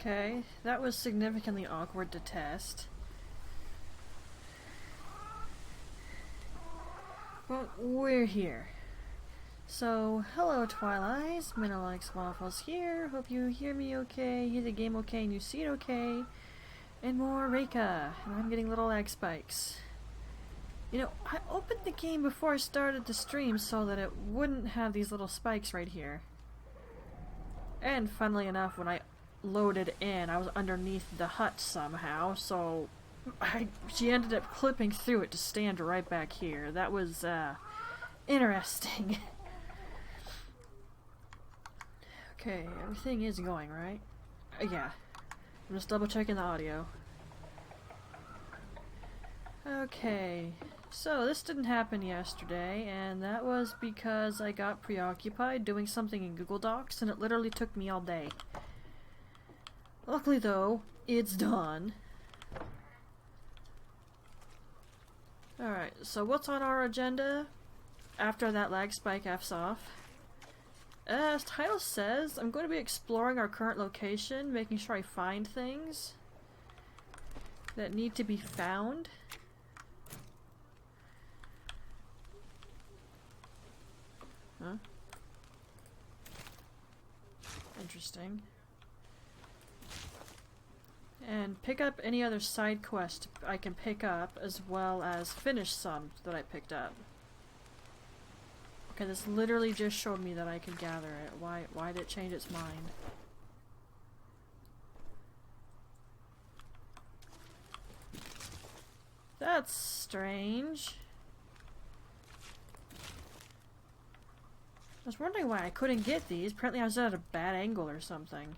Okay, that was significantly awkward to test. Well, we're here. So, hello Twilights, Minna Likes Waffles here. Hope you hear me okay, hear the game okay, and you see it okay. And more Reka, and I'm getting little lag spikes. You know, I opened the game before I started the stream so that it wouldn't have these little spikes right here. And funnily enough, when I loaded in, I was underneath the hut somehow, so she ended up clipping through it to stand right back here. That was, interesting. Okay, everything is going right. Yeah. I'm just double checking the audio. Okay, so this didn't happen yesterday, and that was because I got preoccupied doing something in Google Docs, and it literally took me all day. Luckily though, it's done. Alright, so what's on our agenda after that lag spike F's off? As title says, I'm going to be exploring our current location, making sure I find things that need to be found. Huh? Interesting. And pick up any other side quest I can pick up, as well as finish some that I picked up. Okay, this literally just showed me that I could gather it. Why did it change its mind? That's strange. I was wondering why I couldn't get these. Apparently I was at a bad angle or something.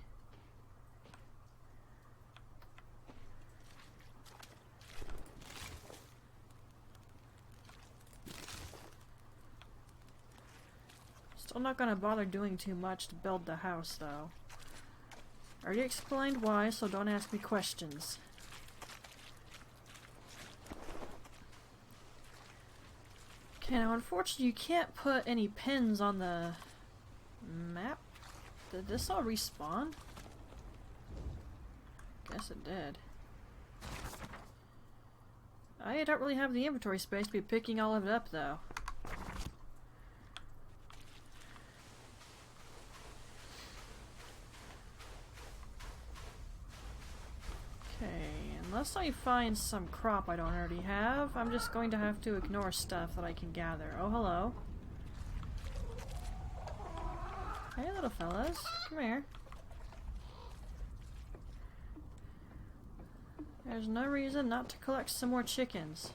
Still not gonna bother doing too much to build the house, though. Already explained why, so don't ask me questions. Okay, now unfortunately you can't put any pins on the map. Did this all respawn? Guess it did. I don't really have the inventory space to be picking all of it up, though. Unless I find some crop I don't already have, I'm just going to have to ignore stuff that I can gather. Oh, hello. Hey, little fellas. Come here. There's no reason not to collect some more chickens.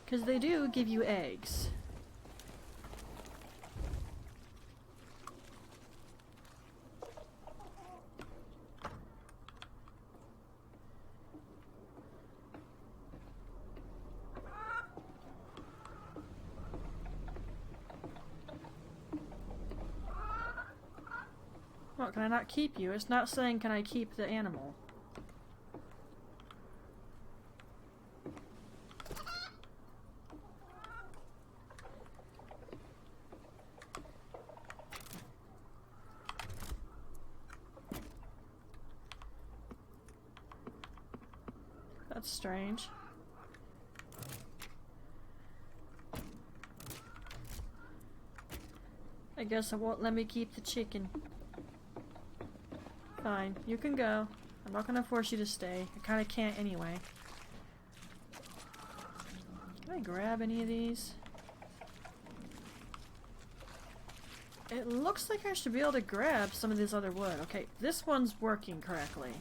Because they do give you eggs. What, can I not keep you? It's not saying can I keep the animal. That's strange. I guess it won't let me keep the chicken. Fine, you can go. I'm not gonna force you to stay. I kinda can't anyway. Can I grab any of these? It looks like I should be able to grab some of this other wood. Okay, this one's working correctly.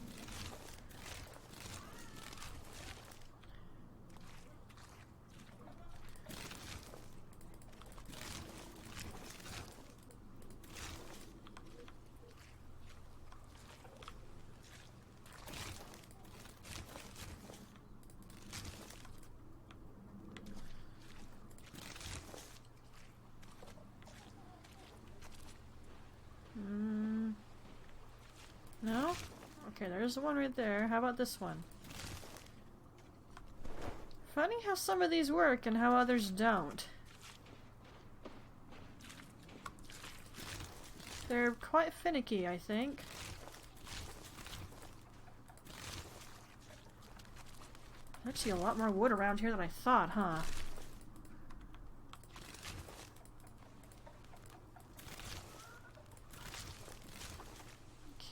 Okay, there's the one right there. How about this one? Funny how some of these work and how others don't. They're quite finicky, I think. Actually, a lot more wood around here than I thought, huh?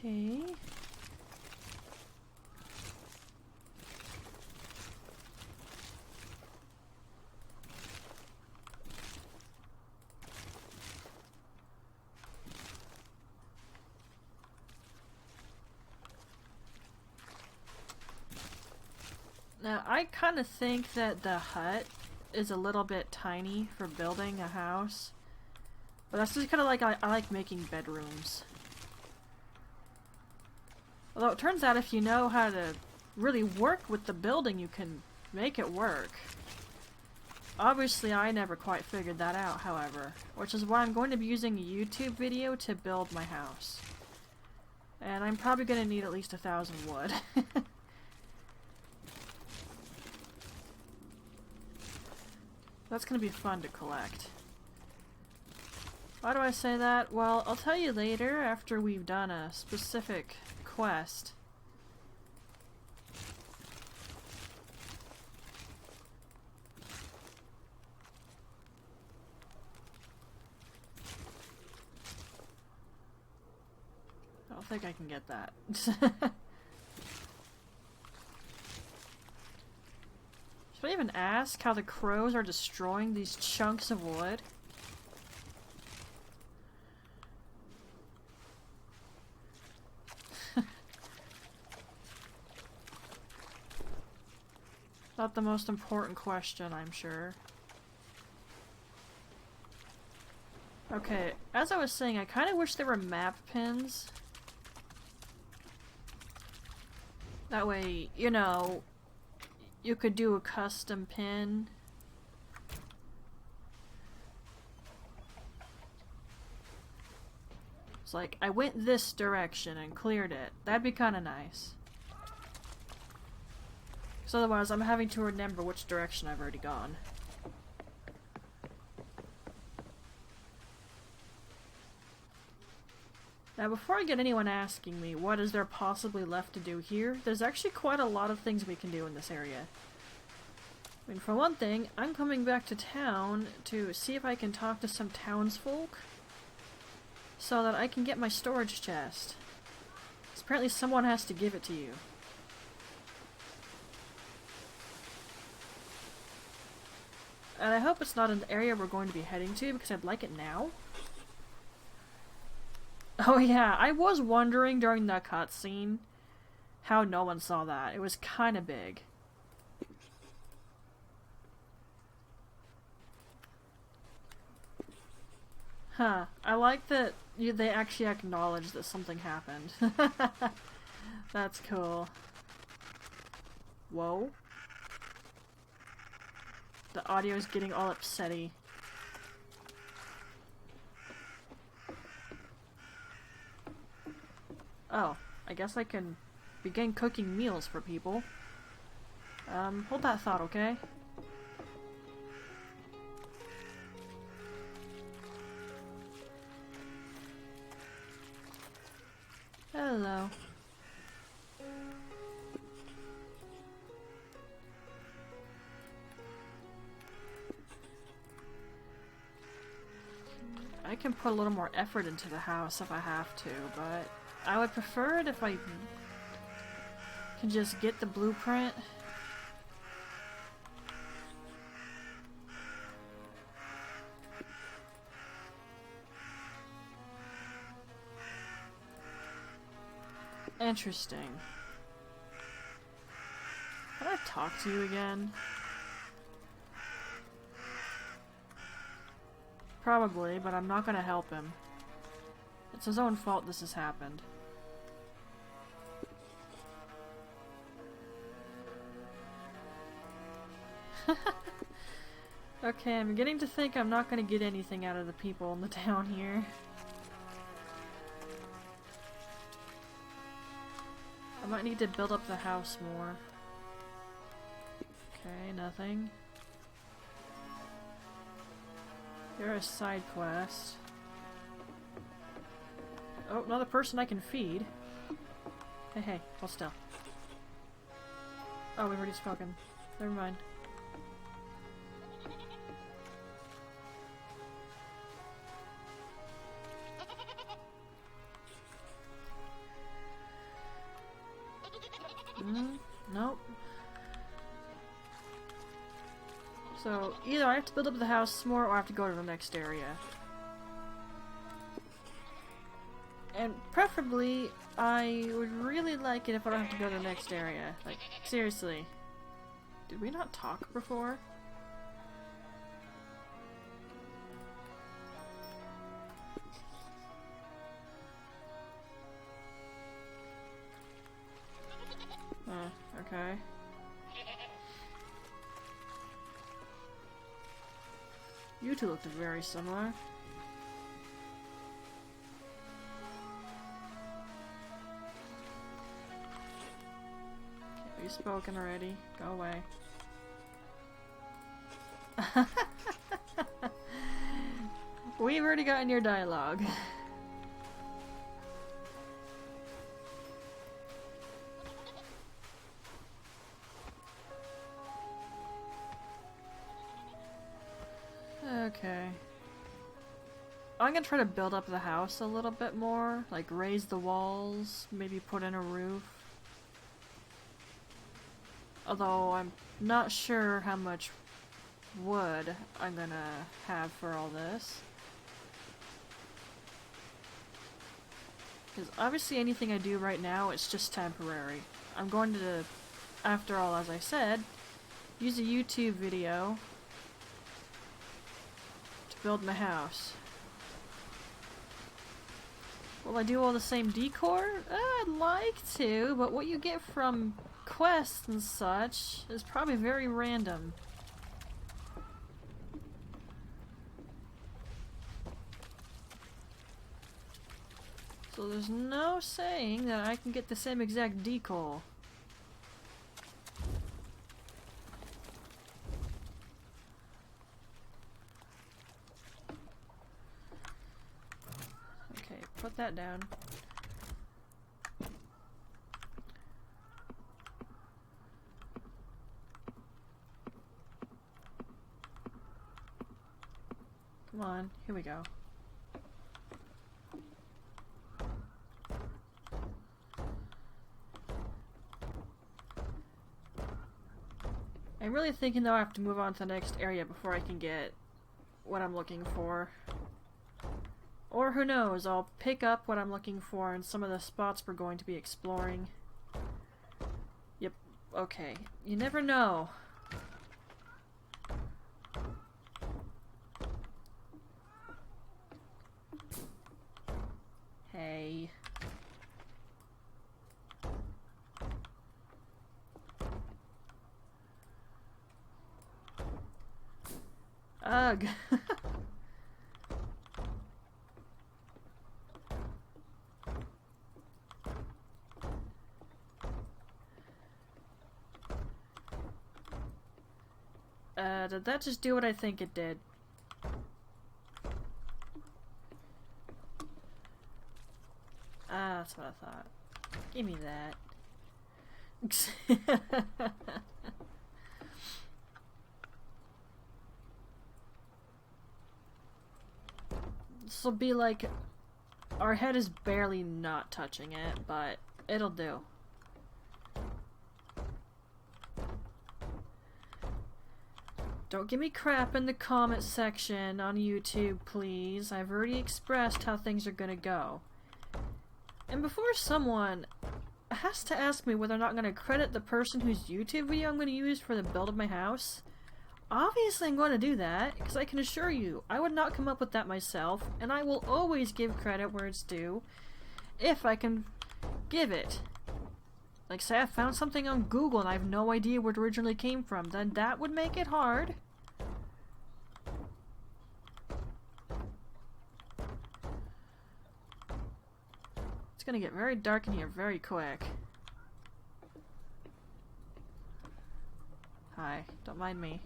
Okay. Now, I kind of think that the hut is a little bit tiny for building a house. But that's just kind of like, I like making bedrooms. Although it turns out if you know how to really work with the building, you can make it work. Obviously, I never quite figured that out, however. Which is why I'm going to be using a YouTube video to build my house. And I'm probably going to need at least 1,000 wood. That's going to be fun to collect. Why do I say that? Well, I'll tell you later after we've done a specific quest. I don't think I can get that. Should I even ask how the crows are destroying these chunks of wood? Not the most important question, I'm sure. Okay, as I was saying, I kind of wish there were map pins. That way, you know, you could do a custom pin. It's like, I went this direction and cleared it. That'd be kind of nice. Because otherwise I'm having to remember which direction I've already gone. Now before I get anyone asking me what is there possibly left to do here, there's actually quite a lot of things we can do in this area. I mean, for one thing, I'm coming back to town to see if I can talk to some townsfolk so that I can get my storage chest. Because apparently someone has to give it to you. And I hope it's not an area we're going to be heading to because I'd like it now. Oh yeah, I was wondering during the cutscene how no one saw that. It was kind of big. Huh. I like that they actually acknowledge that something happened. That's cool. Whoa. The audio is getting all upsetty. Oh, I guess I can begin cooking meals for people. Hold that thought, okay? Hello. I can put a little more effort into the house if I have to, but I would prefer it if I can just get the blueprint. Interesting. Can I talk to you again? Probably, but I'm not gonna help him. It's his own fault this has happened. Okay, I'm beginning to think I'm not gonna get anything out of the people in the town here. I might need to build up the house more. Okay, nothing. Here is a side quest. Oh, another person I can feed. Hey, hey, hold still. Oh, we've already spoken. Never mind. Nope. So, either I have to build up the house more or I have to go to the next area. And preferably, I would really like it if I don't have to go to the next area. Like, seriously. Did we not talk before? Okay. You two looked very similar. We've spoken already. Go away. We've already gotten your dialogue. Okay. I'm gonna try to build up the house a little bit more, like raise the walls, maybe put in a roof. Although I'm not sure how much wood I'm gonna have for all this. Because obviously anything I do right now, it's just temporary. I'm going to, after all, as I said, use a YouTube video to build my house. Will I do all the same decor? I'd like to, but what you get from quests and such is probably very random. So there's no saying that I can get the same exact decor. Okay, put that down. Come on, here we go. I'm really thinking though I have to move on to the next area before I can get what I'm looking for. Or who knows, I'll pick up what I'm looking for in some of the spots we're going to be exploring. Yep, okay. You never know. Hey. Ugh. Did that just do what I think it did? Ah, that's what I thought. Give me that. This will be like... Our head is barely not touching it, but it'll do. Don't give me crap in the comment section on YouTube, please. I've already expressed how things are gonna go. And before someone has to ask me whether or not I'm gonna credit the person whose YouTube video I'm gonna use for the build of my house, obviously I'm going to do that, because I can assure you, I would not come up with that myself, and I will always give credit where it's due, if I can give it. Like say I found something on Google and I have no idea where it originally came from, then that would make it hard. It's gonna get very dark in here very quick. Hi, don't mind me.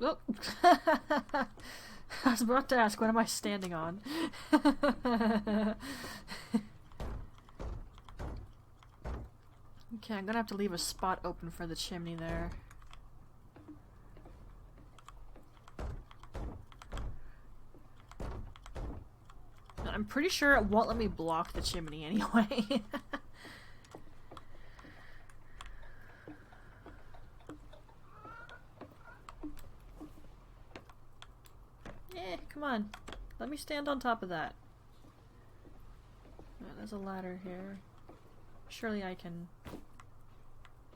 Oh. I was about to ask, what am I standing on? Okay, I'm gonna have to leave a spot open for the chimney there. I'm pretty sure it won't let me block the chimney anyway. Come on. Let me stand on top of that. Oh, there's a ladder here. Surely I can...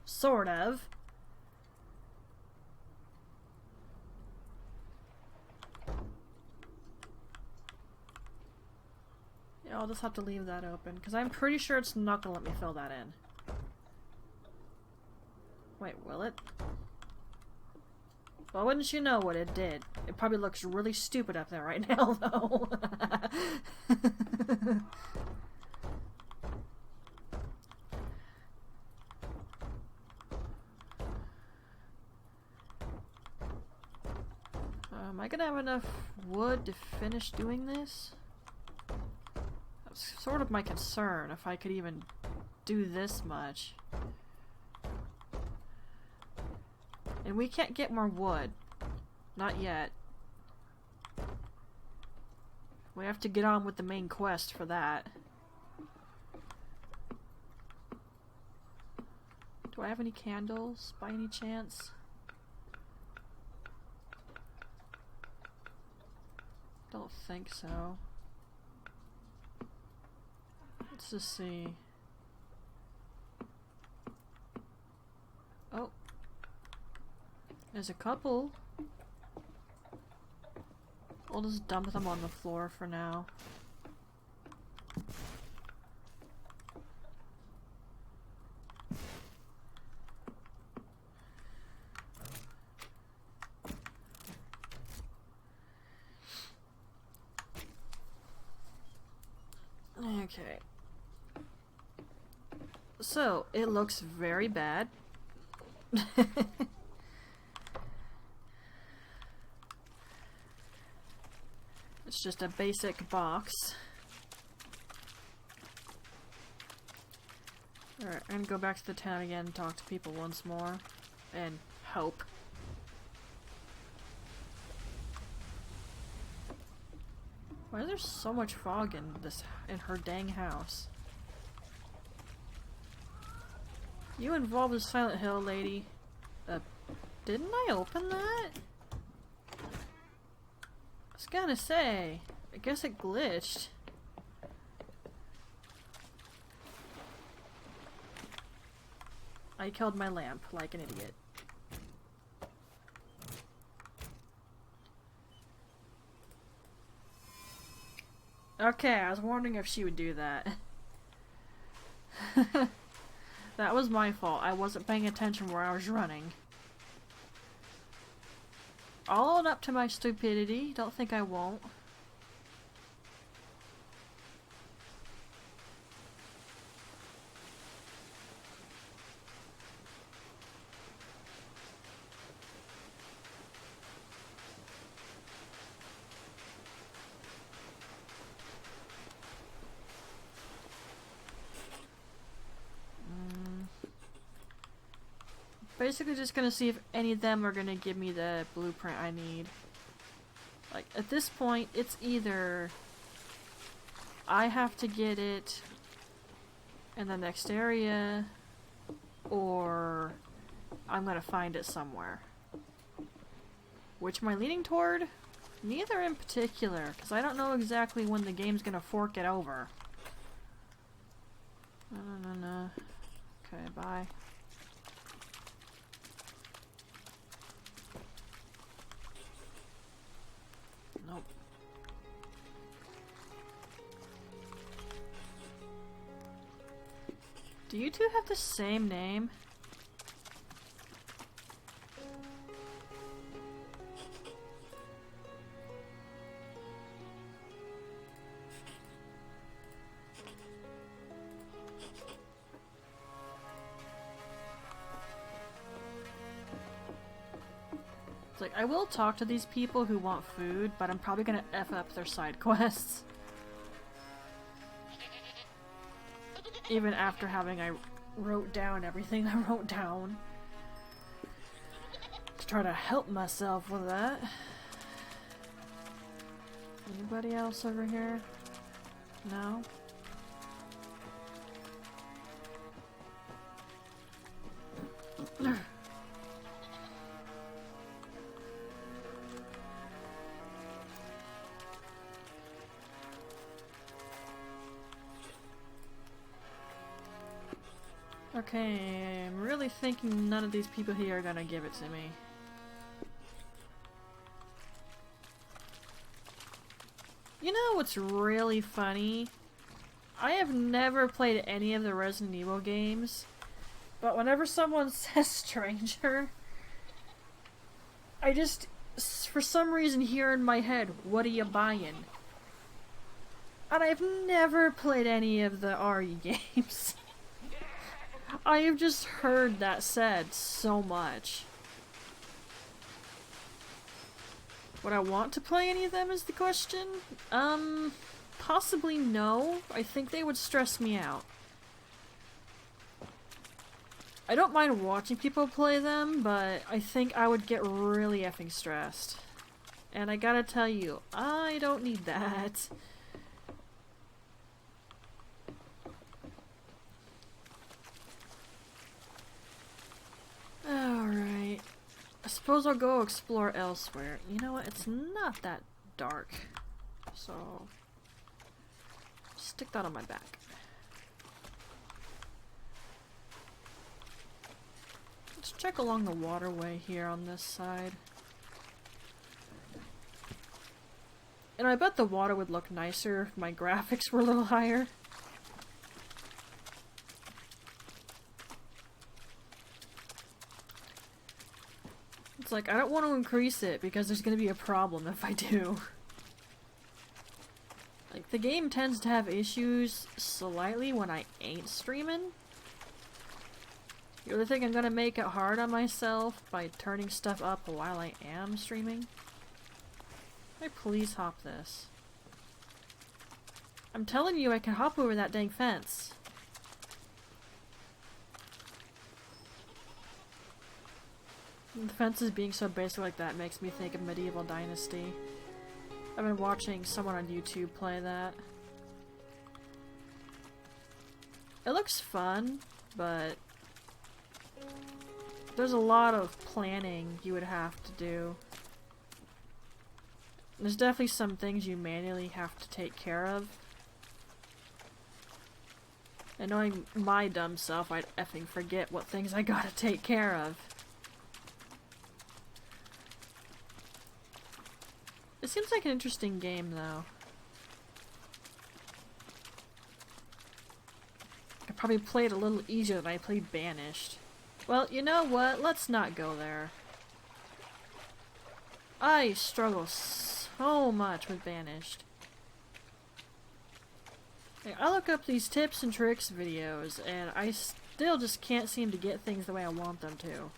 Sort of. Yeah, I'll just have to leave that open, because I'm pretty sure it's not gonna let me fill that in. Wait, will it? Well, wouldn't you know what it did? It probably looks really stupid up there right now, though. Am I gonna have enough wood to finish doing this? That's sort of my concern, if I could even do this much. And we can't get more wood. Not yet. We have to get on with the main quest for that. Do I have any candles, by any chance? Don't think so. Let's just see. Oh. There's a couple. We'll just dump them on the floor for now. Okay. So, it looks very bad. It's just a basic box. Alright, I'm gonna go back to the town again and talk to people once more. And hope. Why is there so much fog in her dang house? You involved with Silent Hill, lady. Didn't I open that? I was gonna say, I guess it glitched. I killed my lamp like an idiot. Okay, I was wondering if she would do that. That was my fault. I wasn't paying attention where I was running. I'll own up to my stupidity. Don't think I won't. Basically just gonna see if any of them are gonna give me the blueprint I need. Like, at this point, it's either I have to get it in the next area, or I'm gonna find it somewhere. Which am I leaning toward? Neither in particular, because I don't know exactly when the game's gonna fork it over. No. Okay, bye. Nope. Do you two have the same name? It's like, I will talk to these people who want food, but I'm probably gonna F up their side quests. Even after I wrote down everything I wrote down. To try to help myself with that. Anybody else over here? No? Okay, I'm really thinking none of these people here are gonna give it to me. You know what's really funny? I have never played any of the Resident Evil games, but whenever someone says stranger, I just, for some reason, hear in my head, what are you buying? And I've never played any of the RE games. I have just heard that said so much. Would I want to play any of them is the question? Possibly no. I think they would stress me out. I don't mind watching people play them, but I think I would get really effing stressed. And I gotta tell you, I don't need that. Alright. I suppose I'll go explore elsewhere. You know what? It's not that dark. So... stick that on my back. Let's check along the waterway here on this side. And I bet the water would look nicer if my graphics were a little higher. It's like, I don't want to increase it because there's going to be a problem if I do. Like, the game tends to have issues slightly when I ain't streaming. You really think I'm gonna make it hard on myself by turning stuff up while I am streaming? Can I please hop this? I'm telling you I can hop over that dang fence. The fences being so basic like that makes me think of Medieval Dynasty. I've been watching someone on YouTube play that. It looks fun, but there's a lot of planning you would have to do. There's definitely some things you manually have to take care of. And knowing my dumb self, I'd effing forget what things I gotta take care of. It seems like an interesting game, though. I probably played a little easier than I played Banished. Well, you know what? Let's not go there. I struggle so much with Banished. Like, I look up these tips and tricks videos, and I still just can't seem to get things the way I want them to.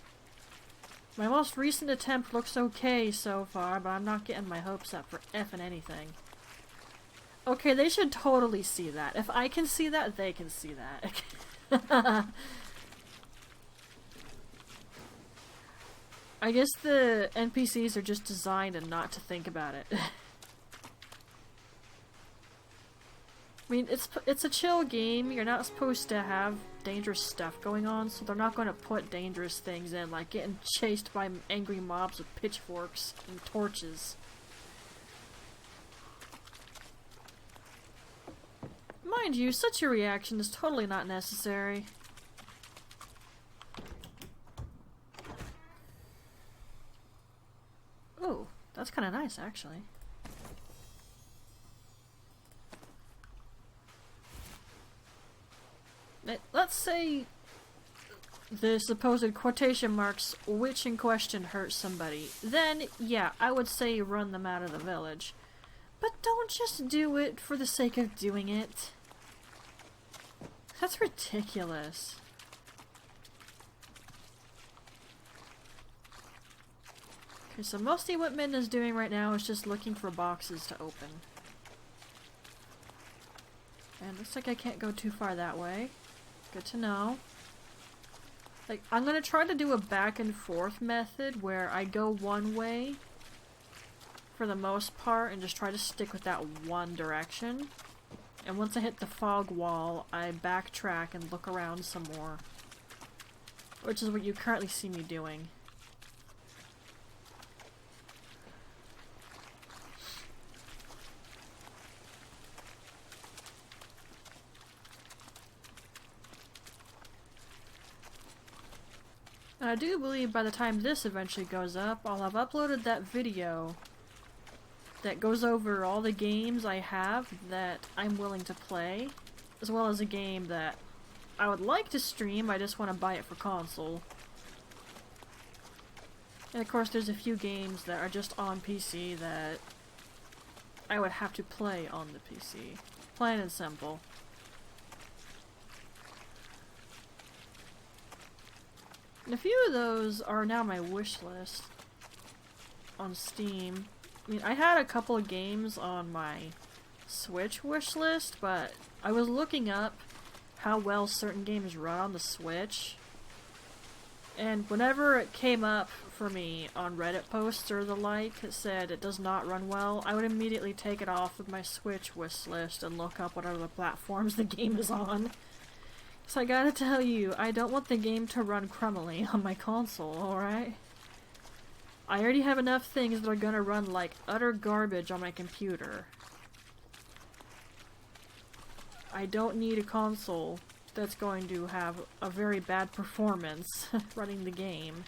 My most recent attempt looks okay so far, but I'm not getting my hopes up for effing anything. Okay, they should totally see that. If I can see that, they can see that. I guess the NPCs are just designed and not to think about it. I mean, it's a chill game. You're not supposed to have dangerous stuff going on, so they're not going to put dangerous things in, like getting chased by angry mobs with pitchforks and torches. Mind you, such a reaction is totally not necessary. Ooh, that's kind of nice, actually. Let's say the supposed quotation marks witch in question hurts somebody. Then, yeah, I would say run them out of the village. But don't just do it for the sake of doing it. That's ridiculous. Okay, so mostly what Min is doing right now is just looking for boxes to open. And looks like I can't go too far that way. Good to know. Like, I'm gonna try to do a back and forth method where I go one way for the most part and just try to stick with that one direction. And once I hit the fog wall, I backtrack and look around some more. Which is what you currently see me doing. And I do believe by the time this eventually goes up, I'll have uploaded that video that goes over all the games I have that I'm willing to play, as well as a game that I would like to stream, I just want to buy it for console. And of course there's a few games that are just on PC that I would have to play on the PC. Plain and simple. And a few of those are now my wish list on Steam. I mean, I had a couple of games on my Switch wish list, but I was looking up how well certain games run on the Switch. And whenever it came up for me on Reddit posts or the like that said it does not run well, I would immediately take it off of my Switch wish list and look up what other platforms the game is on. So I gotta tell you, I don't want the game to run crummily on my console, alright? I already have enough things that are gonna run like utter garbage on my computer. I don't need a console that's going to have a very bad performance running the game.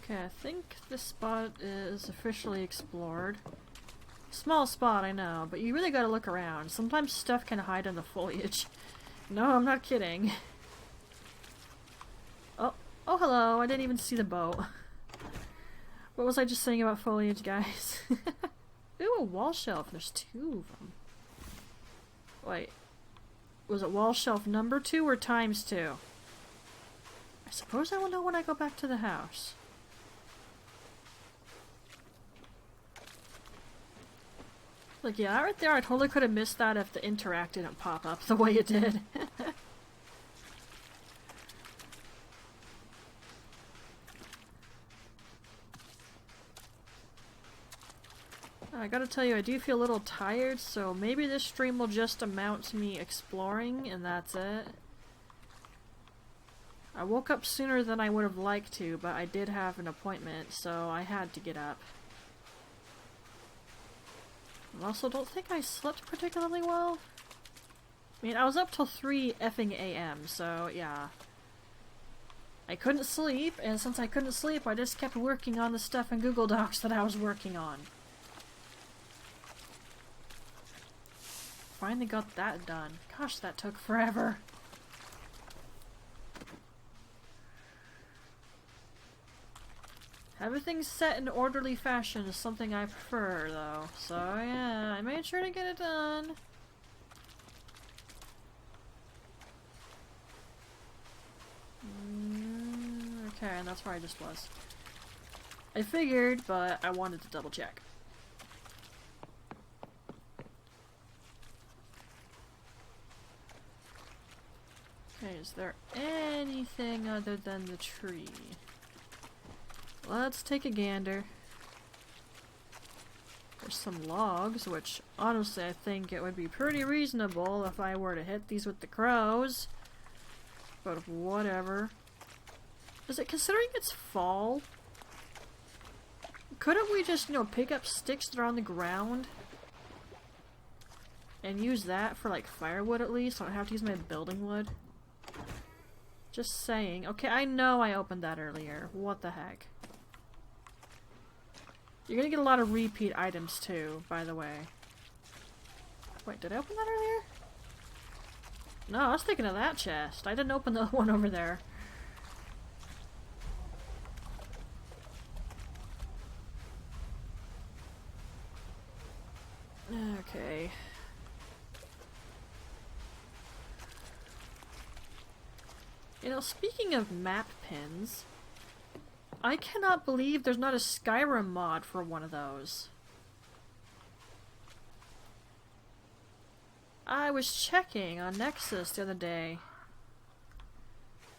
Okay, I think this spot is officially explored. Small spot, I know, but you really gotta look around. Sometimes stuff can hide in the foliage. No, I'm not kidding. Oh, hello, I didn't even see the boat. What was I just saying about foliage, guys? Ooh, a wall shelf. There's 2 of them. Wait. Was it wall shelf number 2 or times 2? I suppose I will know when I go back to the house. Like, yeah, right there, I totally could have missed that if the interact didn't pop up the way it did. I gotta tell you, I do feel a little tired, so maybe this stream will just amount to me exploring, and that's it. I woke up sooner than I would have liked to, but I did have an appointment, so I had to get up. I also don't think I slept particularly well. I mean, I was up till 3 effing AM, so yeah. I couldn't sleep, and since I couldn't sleep, I just kept working on the stuff in Google Docs that I was working on. Finally got that done. Gosh, that took forever. Everything set in orderly fashion is something I prefer, though. So yeah, I made sure to get it done. Okay, and that's where I just was. I figured, but I wanted to double check. Okay, is there anything other than the tree? Let's take a gander. There's some logs, which honestly I think it would be pretty reasonable if I were to hit these with the crows. But whatever. Is it considering it's fall? Couldn't we just, you know, pick up sticks that are on the ground? And use that for like firewood at least? I don't have to use my building wood. Just saying. Okay, I know I opened that earlier. What the heck? You're gonna get a lot of repeat items too, by the way. Wait, did I open that earlier? No, I was thinking of that chest. I didn't open the one over there. Okay. You know, speaking of map pins, I cannot believe there's not a Skyrim mod for one of those. I was checking on Nexus the other day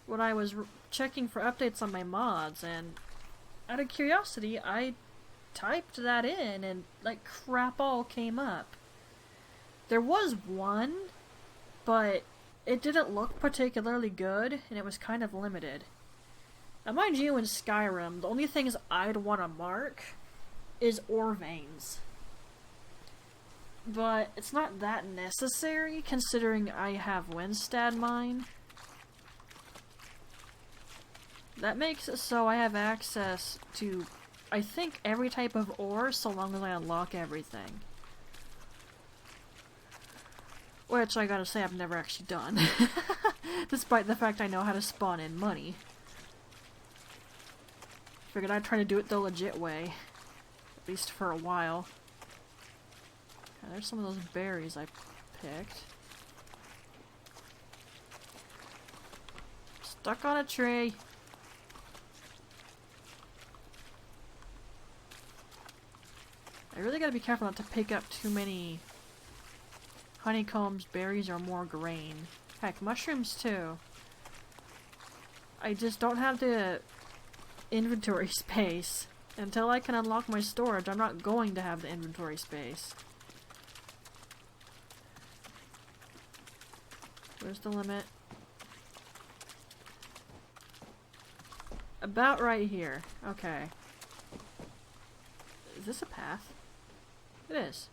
when I was checking for updates on my mods, and out of curiosity, I typed that in and like crap all came up. There was one, but it didn't look particularly good and it was kind of limited. Now mind you, in Skyrim, the only things I'd want to mark is ore veins. But it's not that necessary considering I have Winstead mine. That makes it so I have access to, I think, every type of ore so long as I unlock everything. Which, I gotta say, I've never actually done. Despite the fact I know how to spawn in money. Figured I'd try to do it the legit way. At least for a while. Okay, there's some of those berries I picked. Stuck on a tree. I really gotta be careful not to pick up too many honeycombs, berries, or more grain. Heck, mushrooms too. I just don't have the inventory space. Until I can unlock my storage, I'm not going to have the inventory space. Where's the limit? About right here. Okay. Is this a path? It is.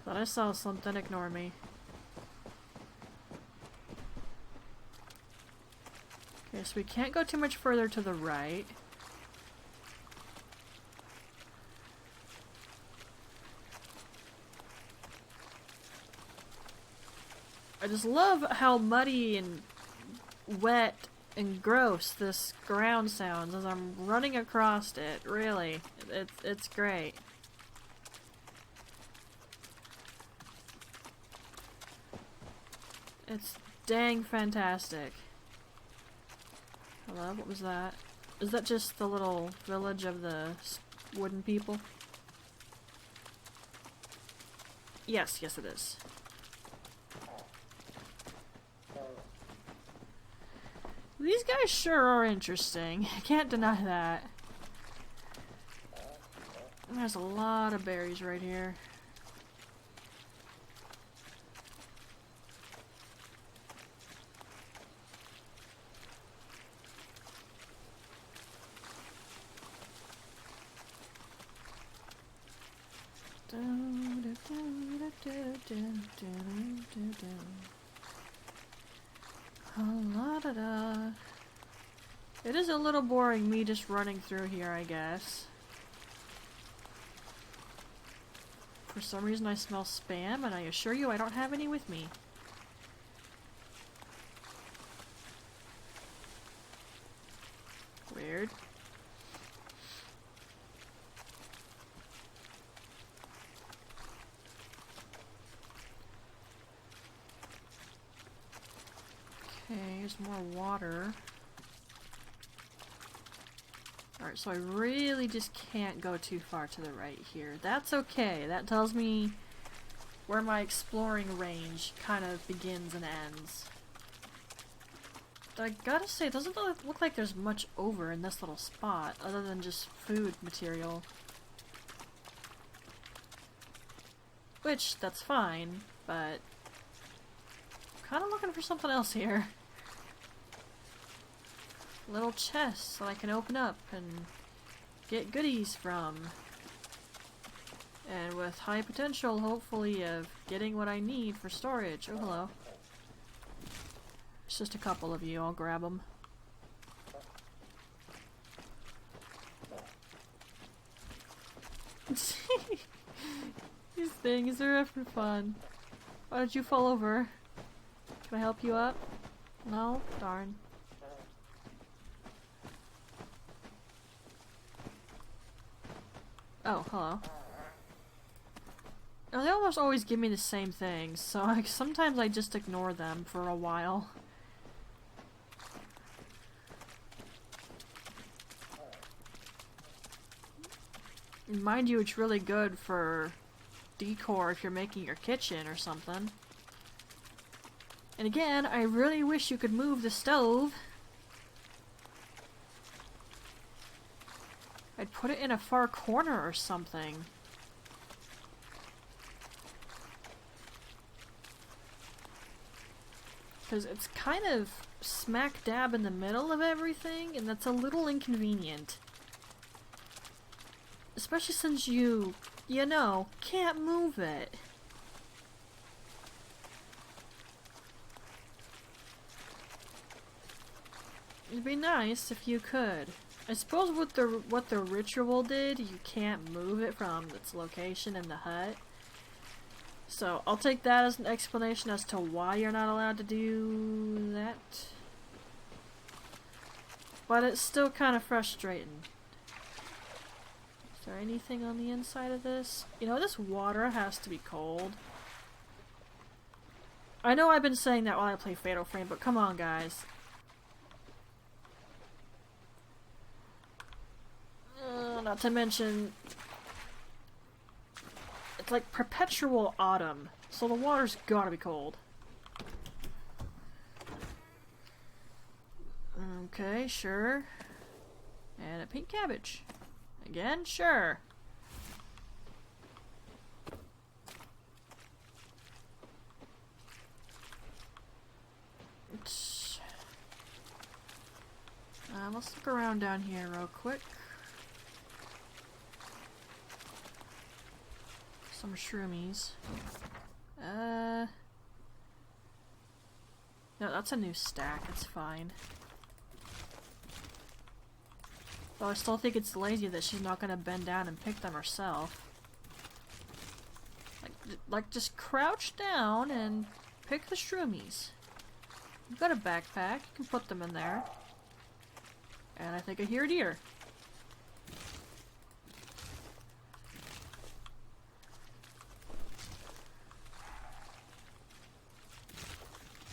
Thought I saw something, ignore me. Okay, so we can't go too much further to the right. I just love how muddy and wet and gross this ground sounds as I'm running across it, really. It's great. It's dang fantastic. Hello, what was that? Is that just the little village of the wooden people? Yes, yes it is. These guys sure are interesting. I can't deny that. There's a lot of berries right here. It is a little boring me just running through here, I guess. For some reason I smell spam, and I assure you I don't have any with me. Weird. Okay, here's more water. Alright, so I really just can't go too far to the right here. That's okay. That tells me where my exploring range kind of begins and ends. But I gotta say, it doesn't look like there's much over in this little spot, other than just food material. Which, that's fine, but I'm kind of looking for something else here. Little chests that I can open up and get goodies from. And with high potential, hopefully, of getting what I need for storage. Oh, hello. It's just a couple of you, I'll grab them. These things are effing fun. Why did you fall over? Can I help you up? No? Darn. Oh, hello. Now, they almost always give me the same things, so sometimes I just ignore them for a while. Mind you, it's really good for decor if you're making your kitchen or something. And again, I really wish you could move the stove. I'd put it in a far corner or something. Because it's kind of smack dab in the middle of everything, and that's a little inconvenient. Especially since you know, can't move it. It'd be nice if you could. I suppose what the ritual did, you can't move it from its location in the hut. So I'll take that as an explanation as to why you're not allowed to do that. But it's still kind of frustrating. Is there anything on the inside of this? You know, this water has to be cold. I know I've been saying that while I play Fatal Frame, but come on, guys. Not to mention, it's like perpetual autumn, so the water's gotta be cold. Okay, sure. And a pink cabbage. Again, sure. Let's look around down here real quick. Some shroomies. No, that's a new stack, it's fine. Though I still think it's lazy that she's not gonna bend down and pick them herself. Like just crouch down and pick the shroomies. You've got a backpack, you can put them in there. And I think I hear a deer.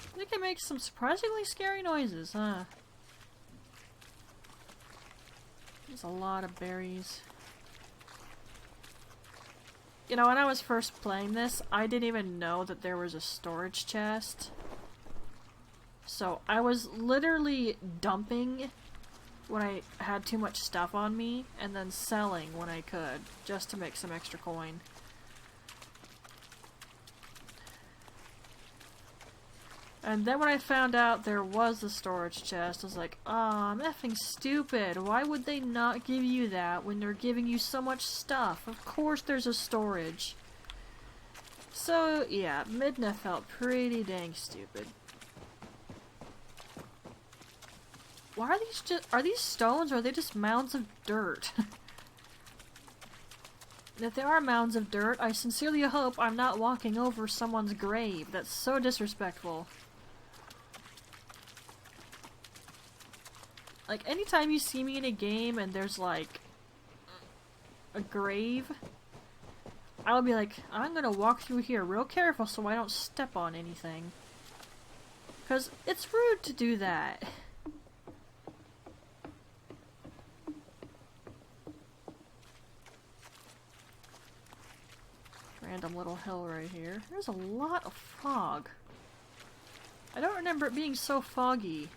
I think it makes some surprisingly scary noises, huh? There's a lot of berries. You know, when I was first playing this, I didn't even know that there was a storage chest. So I was literally dumping when I had too much stuff on me, and then selling when I could, just to make some extra coin. And then when I found out there was a storage chest, I was like, "Aw, I'm effing stupid. Why would they not give you that when they're giving you so much stuff? Of course there's a storage." So, yeah, Midna felt pretty dang stupid. Why are these stones, or are they just mounds of dirt? If they are mounds of dirt, I sincerely hope I'm not walking over someone's grave. That's so disrespectful. Like, anytime you see me in a game and there's, like, a grave, I'll be like, I'm gonna walk through here real careful so I don't step on anything. 'Cause it's rude to do that. Random little hill right here. There's a lot of fog. I don't remember it being so foggy.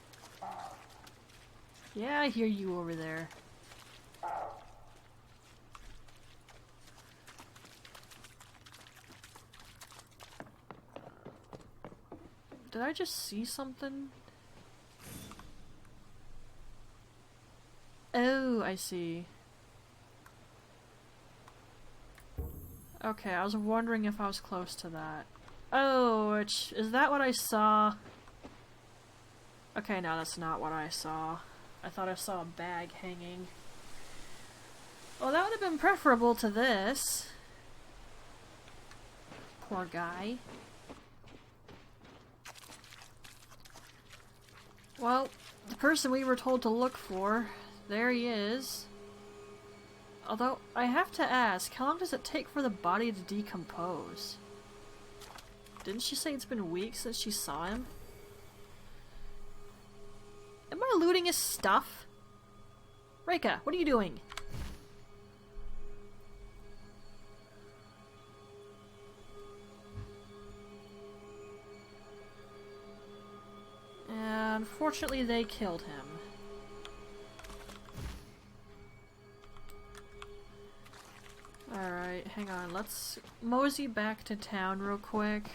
Yeah, I hear you over there. Did I just see something? Oh, I see. Okay, I was wondering if I was close to that. Oh, is that what I saw? Okay, no, that's not what I saw. I thought I saw a bag hanging. Well, that would have been preferable to this. Poor guy. Well, the person we were told to look for, there he is. Although, I have to ask, how long does it take for the body to decompose? Didn't she say it's been weeks since she saw him? Am I looting his stuff? Reka, what are you doing? And unfortunately, they killed him. Alright, hang on. Let's mosey back to town real quick.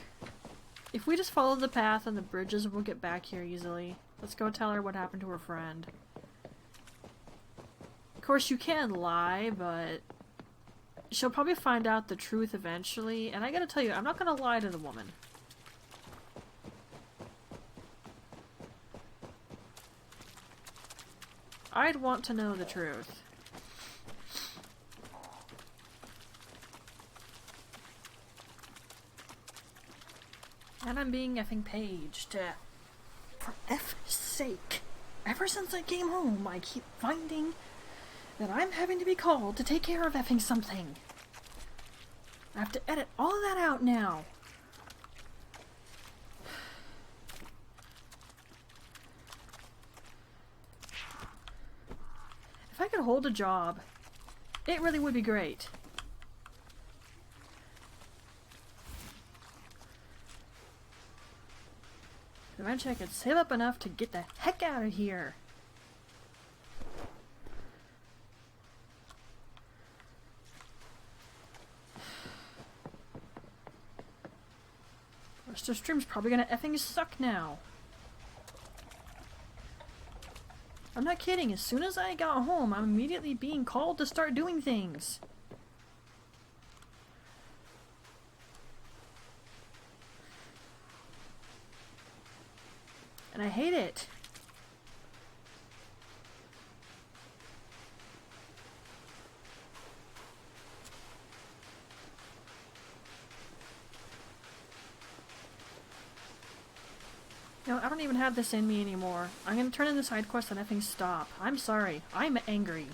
If we just follow the path and the bridges, we'll get back here easily. Let's go tell her what happened to her friend. Of course, you can lie, but she'll probably find out the truth eventually. And I gotta tell you, I'm not gonna lie to the woman. I'd want to know the truth. And I'm being effing paged. For F's sake. Ever since I came home, I keep finding that I'm having to be called to take care of effing something. I have to edit all of that out now. If I could hold a job, it really would be great. Eventually I could save up enough to get the heck out of here. This stream's probably gonna effing suck now. I'm not kidding, as soon as I got home, I'm immediately being called to start doing things. And I hate it. No, I don't even have this in me anymore. I'm gonna turn in the side quest and effing stop. I'm sorry. I'm angry.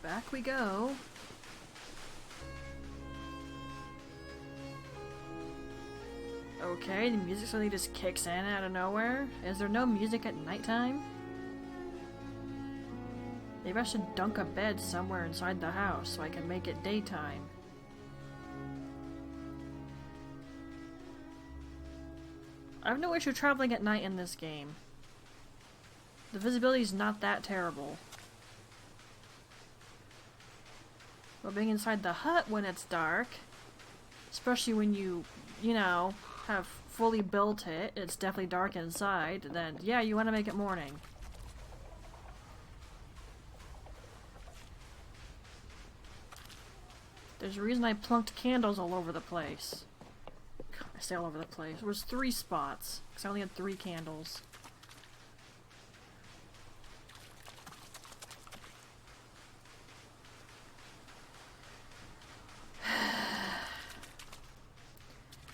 Back we go. Okay, the music suddenly just kicks in out of nowhere. Is there no music at nighttime? Maybe I should dunk a bed somewhere inside the house so I can make it daytime. I have no issue traveling at night in this game. The visibility is not that terrible. But being inside the hut when it's dark, especially when you know, have fully built it, it's definitely dark inside, then yeah, you want to make it morning. There's a reason I plunked candles all over the place. God, I say all over the place. There was 3 spots, because I only had 3 candles.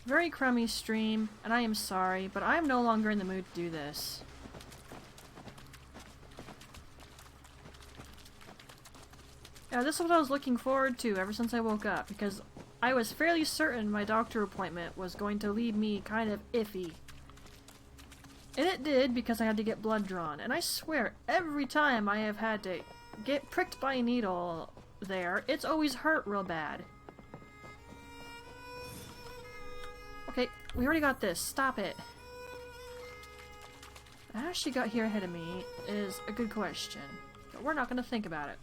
Very crummy stream, and I am sorry, but I am no longer in the mood to do this. Yeah, this is what I was looking forward to ever since I woke up, because I was fairly certain my doctor appointment was going to leave me kind of iffy. And it did, because I had to get blood drawn, and I swear, every time I have had to get pricked by a needle, there. It's always hurt real bad. Okay, we already got this. Stop it. How she got here ahead of me is a good question, but we're not going to think about it.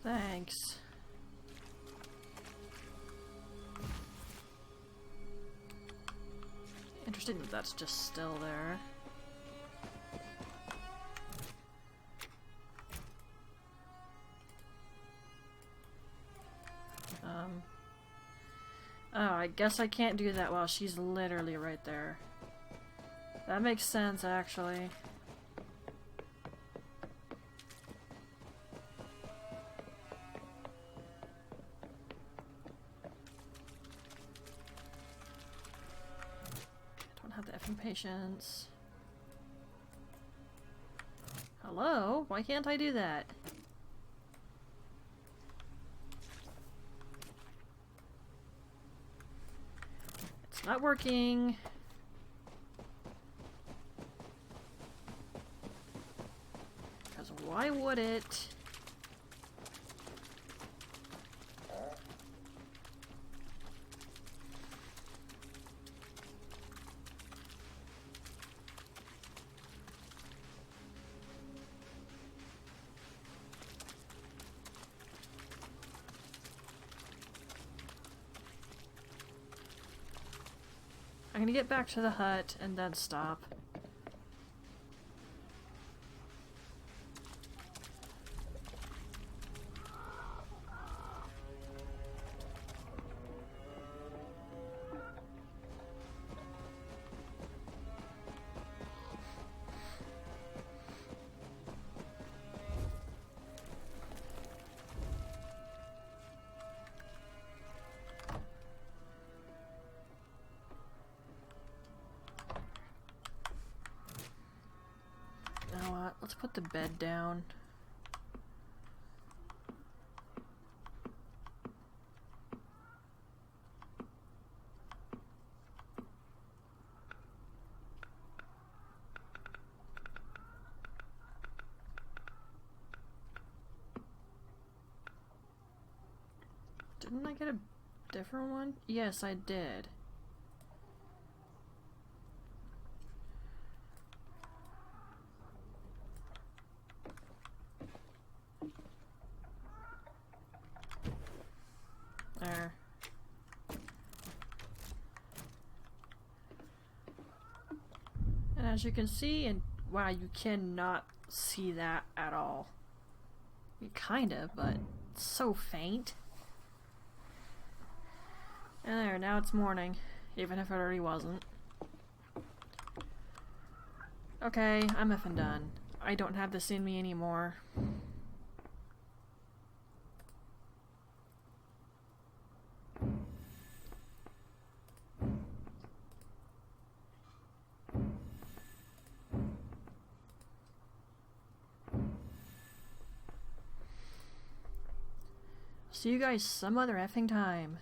Thanks. Interesting that that's just still there. Oh, I guess I can't do that while she's literally right there. That makes sense, actually. Patience. Hello? Why can't I do that? It's not working. Because why would it? I'm gonna get back to the hut and then stop. Let's put the bed down. Didn't I get a different one? Yes, I did. There. And as you can see, and wow, you cannot see that at all. You kind of, but it's so faint. And there, now it's morning, even if it already wasn't. Okay, I'm effing done. I don't have this in me anymore. See you guys some other effing time.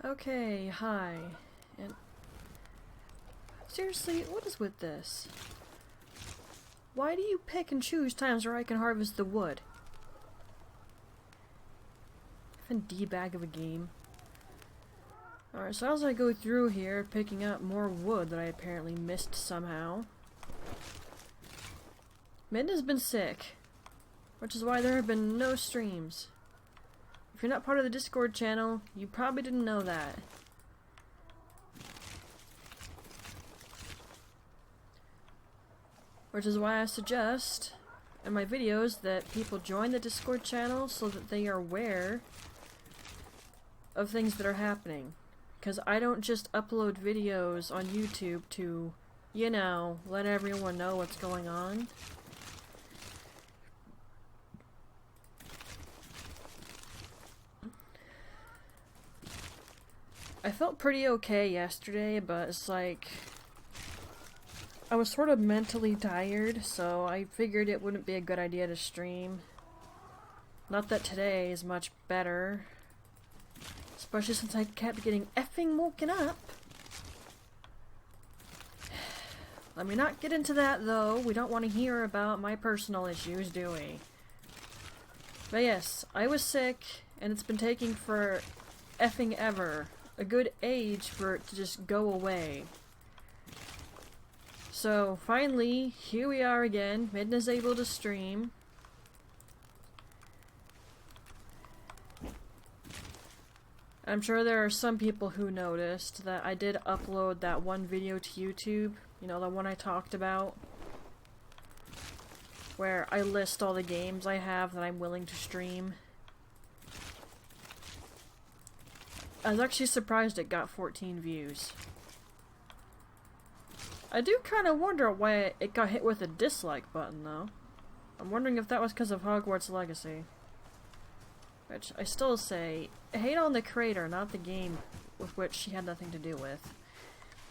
Okay, hi. And seriously, what is with this? Why do you pick and choose times where I can harvest the wood? Effing D-bag of a game. Alright, so as I go through here, picking up more wood that I apparently missed somehow. Midna's been sick, which is why there have been no streams. If you're not part of the Discord channel, you probably didn't know that. Which is why I suggest in my videos that people join the Discord channel so that they are aware of things that are happening. Because I don't just upload videos on YouTube to, you know, let everyone know what's going on. I felt pretty okay yesterday, but it's like I was sort of mentally tired, so I figured it wouldn't be a good idea to stream. Not that today is much better, especially since I kept getting effing woken up. Let me not get into that though. We don't want to hear about my personal issues, do we? But yes, I was sick, and it's been taking for effing ever. A good age for it to just go away. So finally, here we are again. Midna's able to stream. I'm sure there are some people who noticed that I did upload that one video to YouTube. You know, the one I talked about. Where I list all the games I have that I'm willing to stream. I was actually surprised it got 14 views. I do kind of wonder why it got hit with a dislike button, though. I'm wondering if that was because of Hogwarts Legacy. Which, I still say, hate on the creator, not the game with which she had nothing to do with.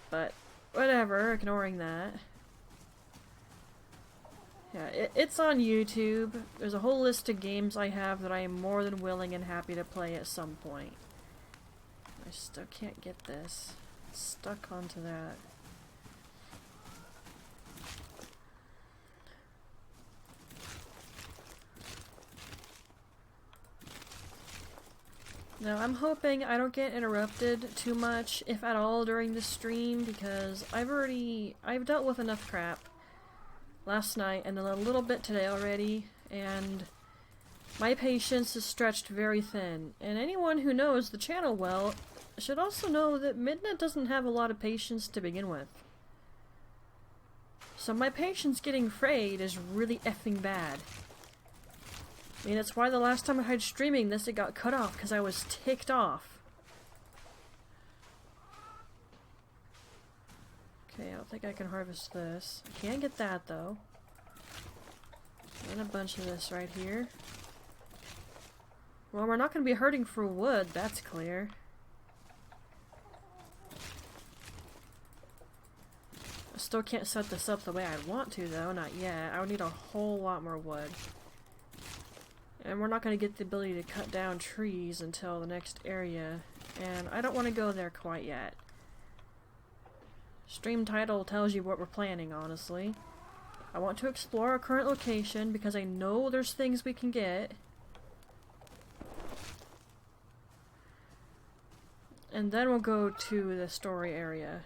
But, whatever, ignoring that. Yeah, it's on YouTube. There's a whole list of games I have that I am more than willing and happy to play at some point. I still can't get this. It's stuck onto that. Now, I'm hoping I don't get interrupted too much, if at all, during the stream, because I've dealt with enough crap last night and a little bit today already, and my patience is stretched very thin. And anyone who knows the channel well should also know that Midna doesn't have a lot of patience to begin with. So my patience getting frayed is really effing bad. I mean, that's why the last time I tried streaming this, it got cut off, because I was ticked off. Okay, I don't think I can harvest this. I can get that, though. And a bunch of this right here. Well, we're not going to be hurting for wood, that's clear. I still can't set this up the way I'd want to, though, not yet. I would need a whole lot more wood. And we're not going to get the ability to cut down trees until the next area, and I don't want to go there quite yet. Stream title tells you what we're planning, honestly. I want to explore our current location because I know there's things we can get. And then we'll go to the story area.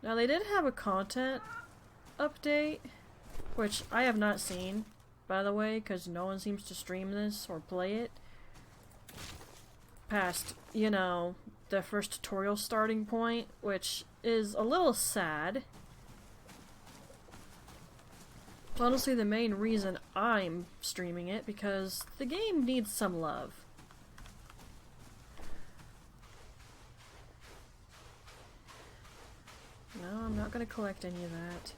Now, they did have a content update, which I have not seen, by the way, because no one seems to stream this or play it past, you know, the first tutorial starting point, which is a little sad. It's honestly the main reason I'm streaming it, because the game needs some love. No, I'm not going to collect any of that.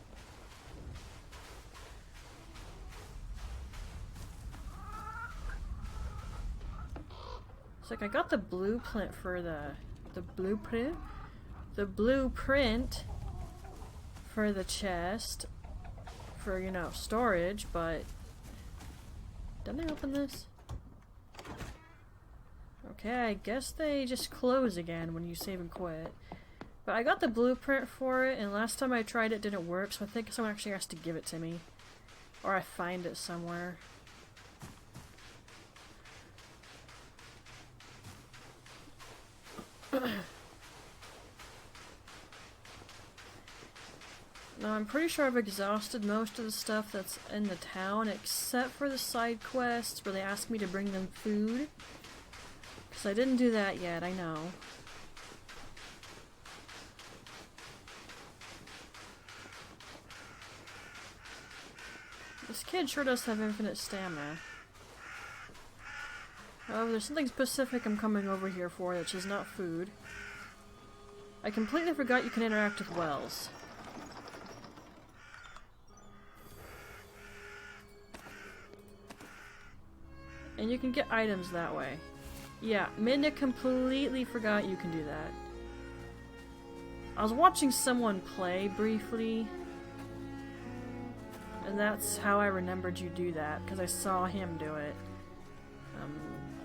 It's like I got the blueprint for the blueprint for the chest for, you know, storage, but didn't I open this? Okay, I guess they just close again when you save and quit. But I got the blueprint for it, and last time I tried it didn't work, so I think someone actually has to give it to me. Or I find it somewhere. Now, I'm pretty sure I've exhausted most of the stuff that's in the town, except for the side quests where they ask me to bring them food. Because I didn't do that yet, I know. This kid sure does have infinite stamina. However, there's something specific I'm coming over here for, which is not food. I completely forgot you can interact with wells. And you can get items that way. Yeah, Midna completely forgot you can do that. I was watching someone play briefly, and that's how I remembered you do that, because I saw him do it.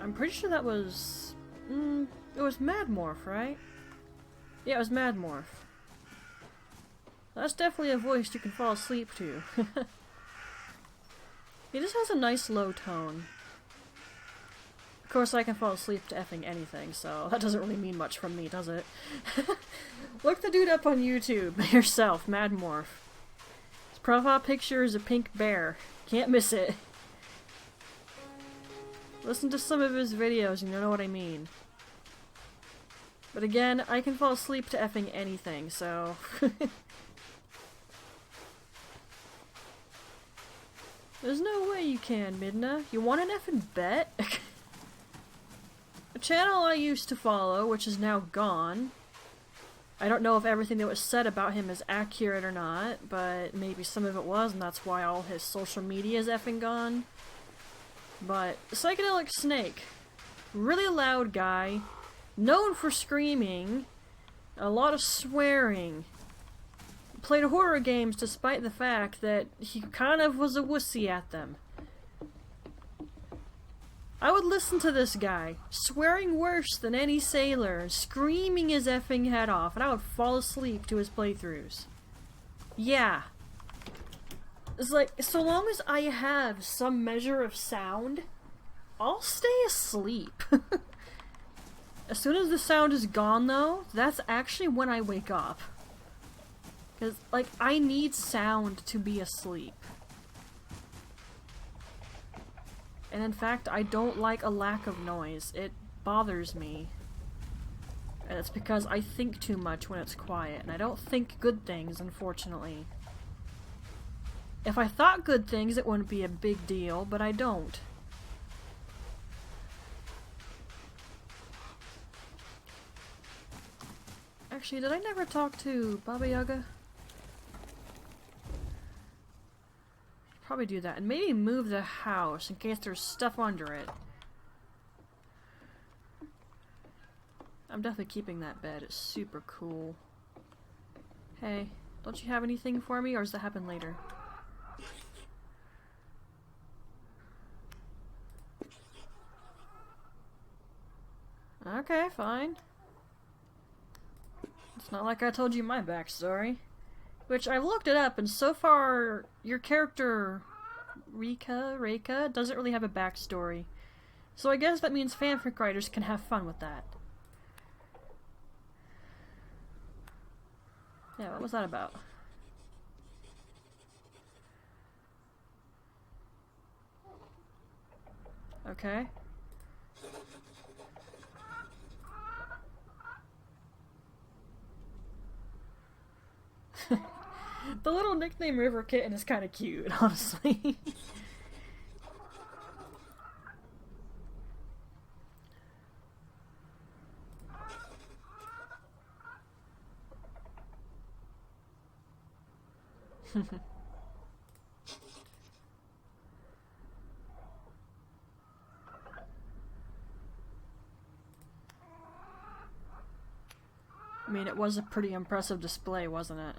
I'm pretty sure that was... it was Mad Morph, right? Yeah, it was Mad Morph. That's definitely a voice you can fall asleep to. He just has a nice low tone. Of course, I can fall asleep to effing anything, so that doesn't really mean much from me, does it? Look the dude up on YouTube yourself, Mad Morph. His profile picture is a pink bear. Can't miss it. Listen to some of his videos and you'll know what I mean. But again, I can fall asleep to effing anything, so... There's no way you can, Midna. You want an effing bet? A channel I used to follow, which is now gone. I don't know if everything that was said about him is accurate or not, but maybe some of it was, and that's why all his social media is effing gone. But Psychedelic Snake. Really loud guy. Known for screaming. A lot of swearing. Played horror games despite the fact that he kind of was a wussy at them. I would listen to this guy, swearing worse than any sailor, screaming his effing head off, and I would fall asleep to his playthroughs. Yeah. It's like, so long as I have some measure of sound, I'll stay asleep. As soon as the sound is gone, though, that's actually when I wake up. Because, like, I need sound to be asleep. And in fact, I don't like a lack of noise. It bothers me. And it's because I think too much when it's quiet, and I don't think good things, unfortunately. If I thought good things, it wouldn't be a big deal, but I don't. Actually, did I never talk to Baba Yaga? Probably do that, and maybe move the house in case there's stuff under it. I'm definitely keeping that bed. It's super cool. Hey, don't you have anything for me, or does that happen later? Okay, fine. It's not like I told you my backstory. Which, I've looked it up, and so far, your character, Reka, doesn't really have a backstory. So I guess that means fanfic writers can have fun with that. Yeah, what was that about? Okay. The little nickname River Kitten is kind of cute, honestly. I mean, it was a pretty impressive display, wasn't it?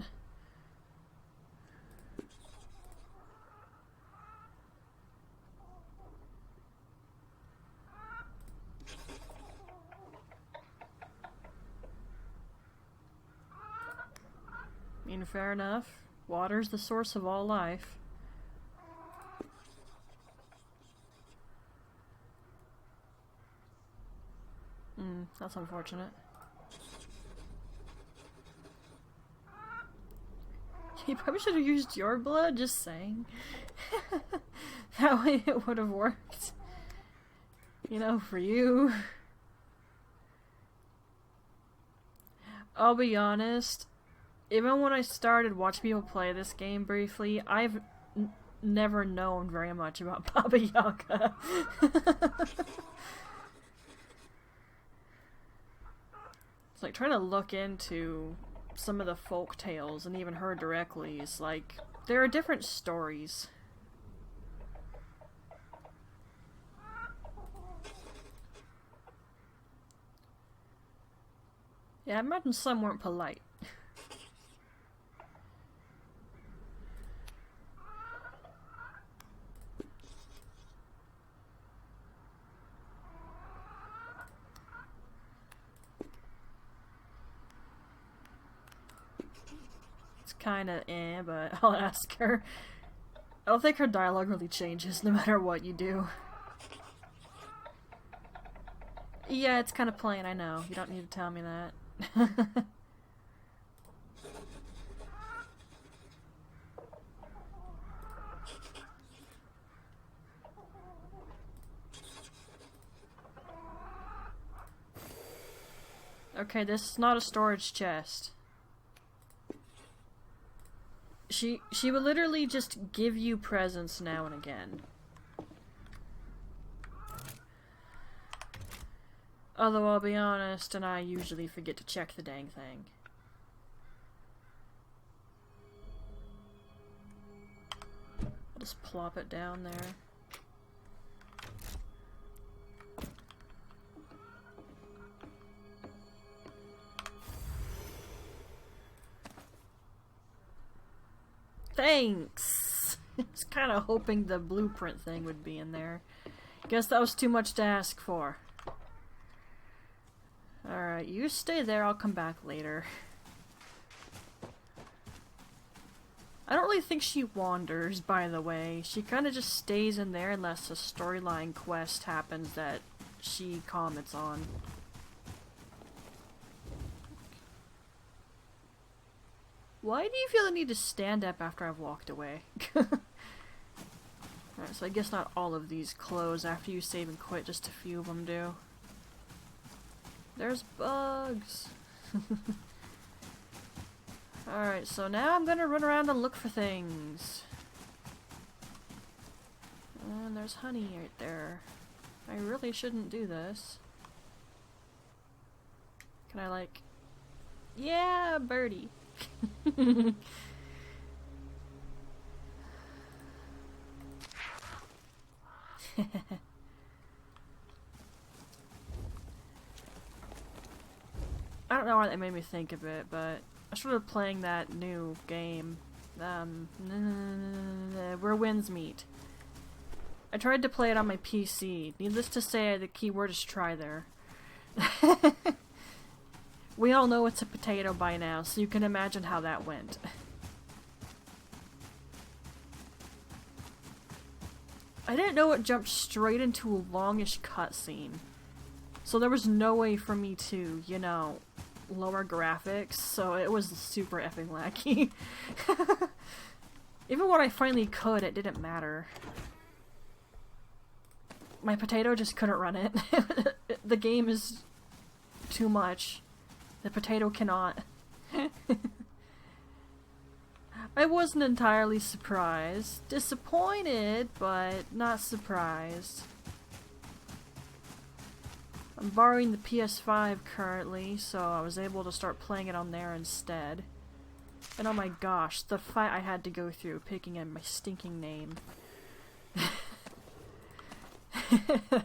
I mean, fair enough. Water's the source of all life. That's unfortunate. You probably should have used your blood, just saying. That way it would have worked. You know, for you. I'll be honest, even when I started watching people play this game briefly, I've never known very much about Baba Yaga. It's like trying to look into some of the folk tales and even her directly is like, there are different stories. Yeah, I imagine some weren't polite. It's kinda but I'll ask her. I don't think her dialogue really changes no matter what you do. Yeah, it's kinda plain, I know. You don't need to tell me that. Okay, this is not a storage chest. She will literally just give you presents now and again. Although I'll be honest, and I usually forget to check the dang thing. I'll just plop it down there. Thanks! I was kind of hoping the blueprint thing would be in there. Guess that was too much to ask for. Alright, you stay there, I'll come back later. I don't really think she wanders, by the way. She kind of just stays in there unless a storyline quest happens that she comments on. Why do you feel the need to stand up after I've walked away? Alright, so I guess not all of these close after you save and quit, just a few of them do. There's bugs! Alright, so now I'm gonna run around and look for things. And there's honey right there. I really shouldn't do this. Can I like... Yeah, birdie! I don't know why that made me think of it, but I started playing that new game, Where Winds Meet. I tried to play it on my PC. Needless to say, the keyword is try there. We all know it's a potato by now, so you can imagine how that went. I didn't know it jumped straight into a longish cutscene. So there was no way for me to, you know, lower graphics, so it was super effing laggy. Even when I finally could, it didn't matter. My potato just couldn't run it. The game is too much. The potato cannot. I wasn't entirely surprised. Disappointed, but not surprised. I'm borrowing the PS5 currently, so I was able to start playing it on there instead. And oh my gosh, the fight I had to go through picking in my stinking name.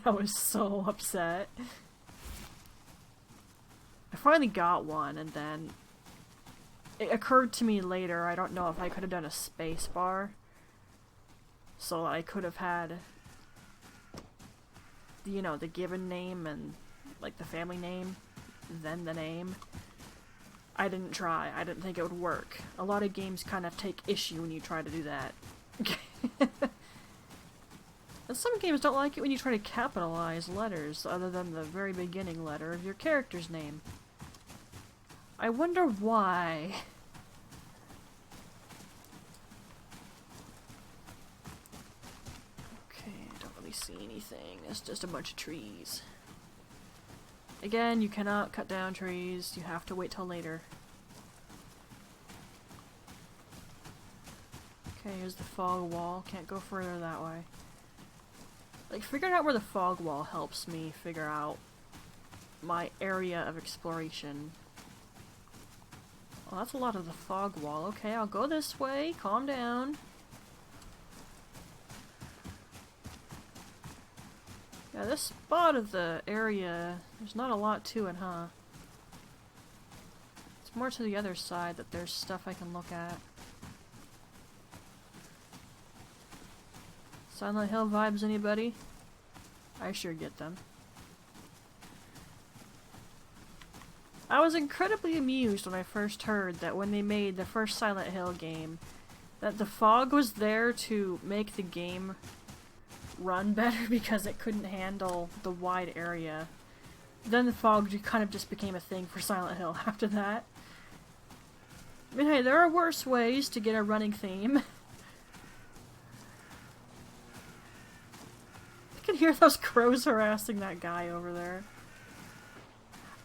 I was so upset. I finally got one, and then it occurred to me later, I don't know if I could have done a space bar. So I could have had, you know, the given name and, like, the family name, then the name. I didn't try. I didn't think it would work. A lot of games kind of take issue when you try to do that. And some games don't like it when you try to capitalize letters other than the very beginning letter of your character's name. I wonder why. Okay, I don't really see anything. It's just a bunch of trees. Again, you cannot cut down trees. You have to wait till later. Okay, here's the fog wall. Can't go further that way. Like, figuring out where the fog wall helps me figure out my area of exploration. Well, that's a lot of the fog wall. Okay, I'll go this way. Calm down. Yeah, this spot of the area, there's not a lot to it, huh? It's more to the other side that there's stuff I can look at. Silent Hill vibes, anybody? I sure get them. I was incredibly amused when I first heard that when they made the first Silent Hill game, that the fog was there to make the game run better because it couldn't handle the wide area. Then the fog kind of just became a thing for Silent Hill after that. I mean, hey, there are worse ways to get a running theme. I can hear those crows harassing that guy over there.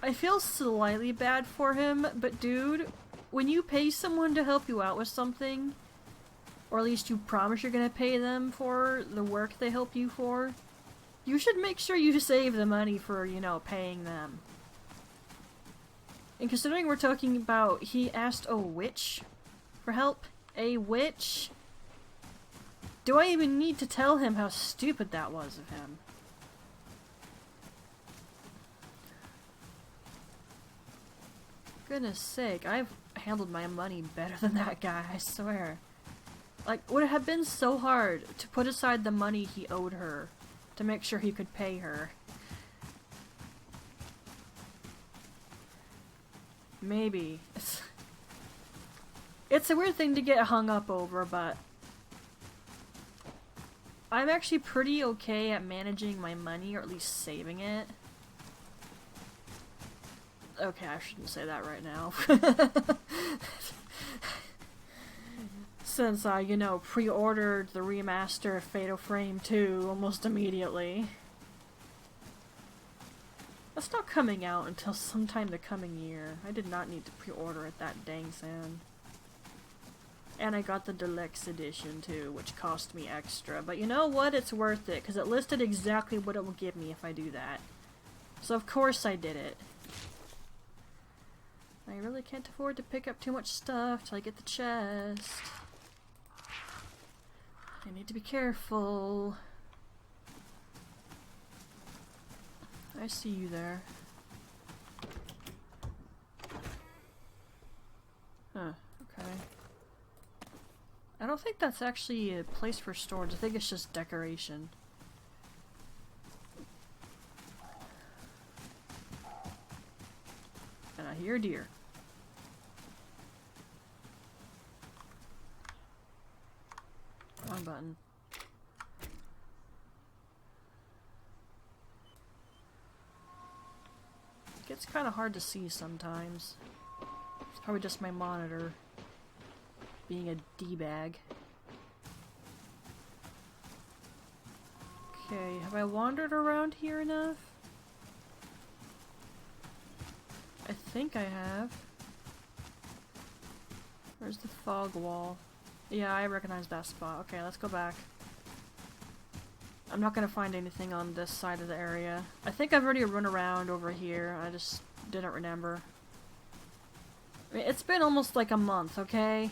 I feel slightly bad for him, but dude, when you pay someone to help you out with something, or at least you promise you're gonna pay them for the work they help you for, you should make sure you save the money for, you know, paying them. And considering we're talking about he asked a witch for help, a witch? Do I even need to tell him how stupid that was of him? Goodness sake, I've handled my money better than that guy, I swear. Like, would it have been so hard to put aside the money he owed her to make sure he could pay her? Maybe. It's a weird thing to get hung up over, but I'm actually pretty okay at managing my money, or at least saving it. Okay, I shouldn't say that right now. Since I, you know, pre-ordered the remaster of Fatal Frame 2 almost immediately. That's not coming out until sometime the coming year. I did not need to pre-order it that dang soon. And I got the deluxe edition too, which cost me extra. But you know what? It's worth it, because it listed exactly what it will give me if I do that. So of course I did it. I really can't afford to pick up too much stuff till I get the chest. I need to be careful. I see you there. Huh, okay. I don't think that's actually a place for storage. I think it's just decoration. And I hear a deer. Wrong button. It gets kind of hard to see sometimes. It's probably just my monitor being a D-bag. Okay, have I wandered around here enough? I think I have. Where's the fog wall? Yeah, I recognize that spot. Okay, let's go back. I'm not gonna find anything on this side of the area. I think I've already run around over here. I just didn't remember. I mean, it's been almost like a month, okay?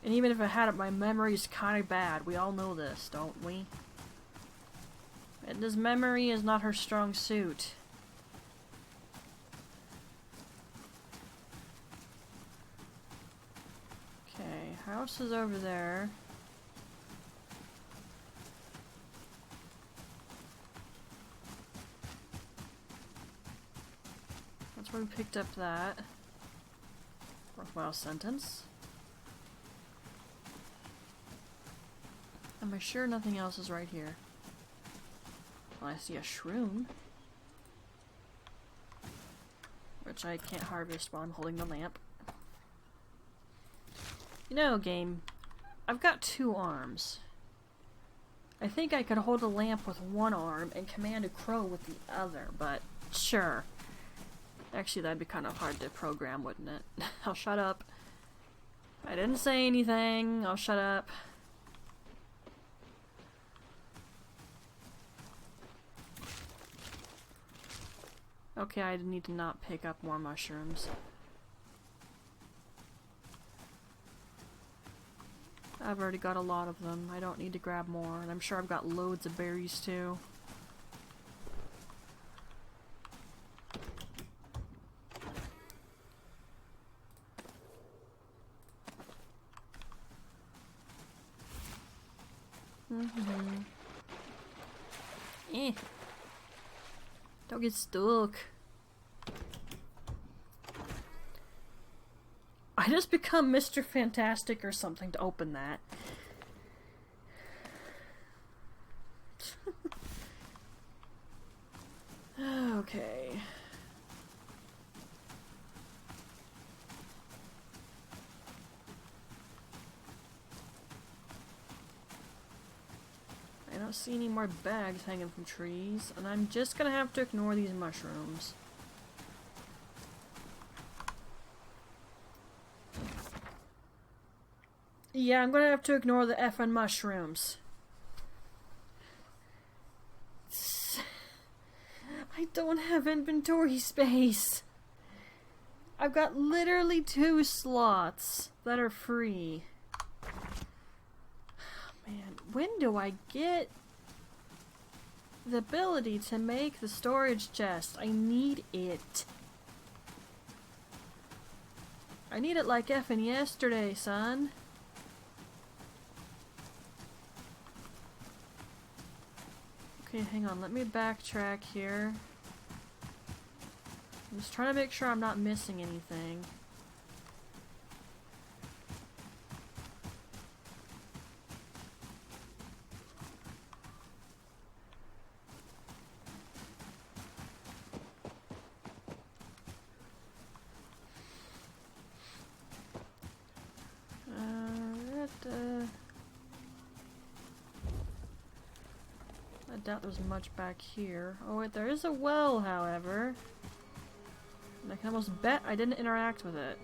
And even if I had it, my memory's kind of bad. We all know this, don't we? And this memory is not her strong suit. Okay, house is over there. That's where we picked up that. Worthwhile sentence. Am I sure nothing else is right here? Well, I see a shroom. Which I can't harvest while I'm holding the lamp. You know, game, I've got 2 arms. I think I could hold a lamp with one arm and command a crow with the other, but sure. Actually, that'd be kind of hard to program, wouldn't it? I'll shut up. I didn't say anything. I'll shut up. Okay, I need to not pick up more mushrooms. I've already got a lot of them. I don't need to grab more, and I'm sure I've got loads of berries too. Eh. Don't get stuck. I just become Mr. Fantastic or something to open that. Okay. I don't see any more bags hanging from trees, and I'm just gonna have to ignore these mushrooms. Yeah, I'm gonna have to ignore the effing mushrooms. I don't have inventory space. I've got literally 2 slots that are free. Man, when do I get the ability to make the storage chest? I need it. I need it like effing yesterday, son. Okay, hang on, let me backtrack here. I'm just trying to make sure I'm not missing anything. I doubt there's much back here. Oh wait, there is a well, however. And I can almost bet I didn't interact with it.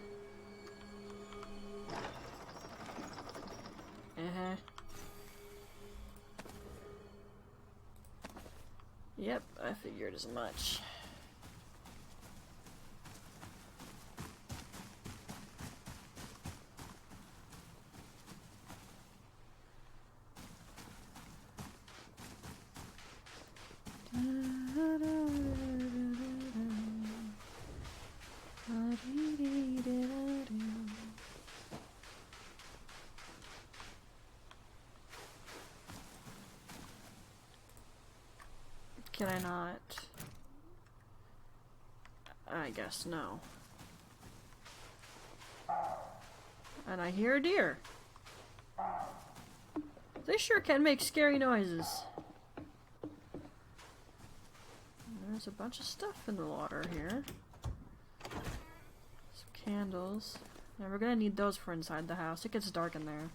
Yep, I figured as much. Can I not? I guess no. And I hear a deer. They sure can make scary noises. There's a bunch of stuff in the water here. Some candles. Yeah, we're gonna need those for inside the house. It gets dark in there.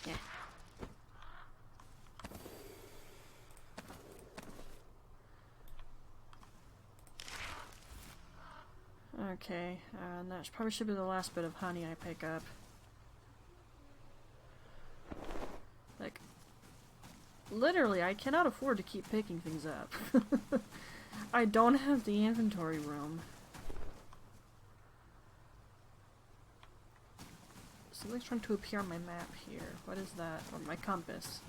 Yeah. Okay, and that probably should be the last bit of honey I pick up. Like, literally, I cannot afford to keep picking things up. I don't have the inventory room. Something's trying to appear on my map here. What is that? Or my compass.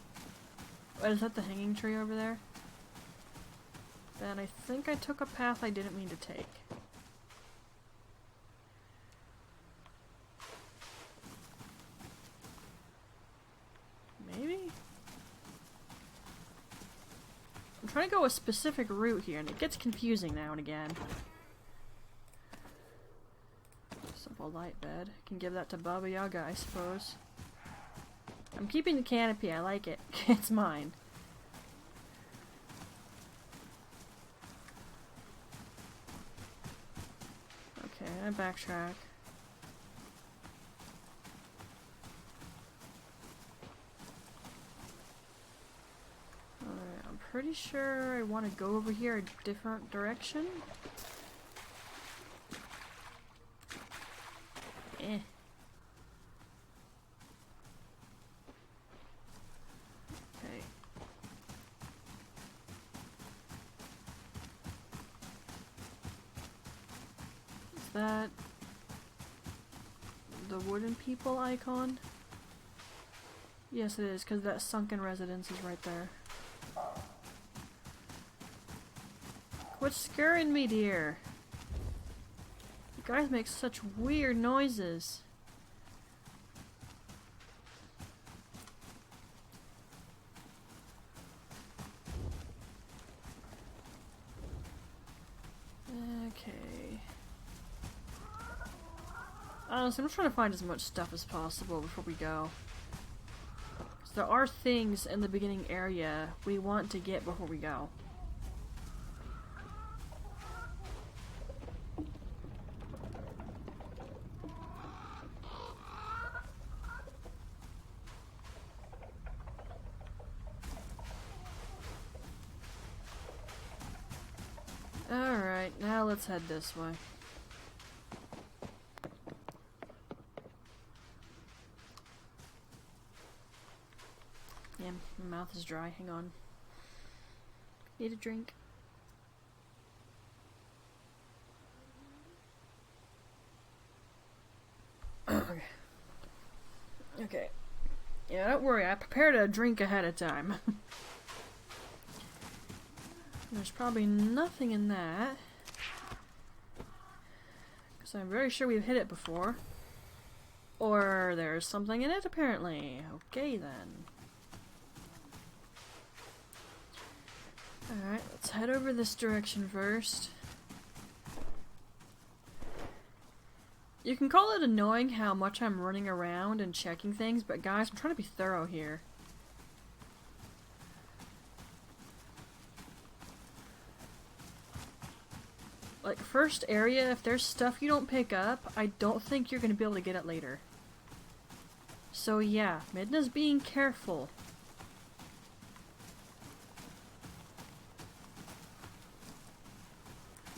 What, is that the hanging tree over there? Then I think I took a path I didn't mean to take. Maybe? I'm trying to go a specific route here, and it gets confusing now and again. Simple light bed. Can give that to Baba Yaga, I suppose. I'm keeping the canopy, I like it. It's mine. Okay, I backtrack. Alright, I'm pretty sure I want to go over here a different direction. Eh. Okay. Is that the wooden people icon? Yes, it is, because that sunken residence is right there. Quit scaring me, dear. guys make such weird noises. Okay. Honestly, I'm trying to find as much stuff as possible before we go. So there are things in the beginning area we want to get before we go. Alright, now let's head this way. Yeah, my mouth is dry. Hang on. Need a drink. Okay. Okay. Yeah, don't worry. I prepared a drink ahead of time. There's probably nothing in that. Because I'm very sure we've hit it before. Or there's something in it, apparently. Okay, then. Alright, let's head over this direction first. You can call it annoying how much I'm running around and checking things, but guys, I'm trying to be thorough here. Like, first area, if there's stuff you don't pick up, I don't think you're going to be able to get it later. So yeah, Midna's being careful.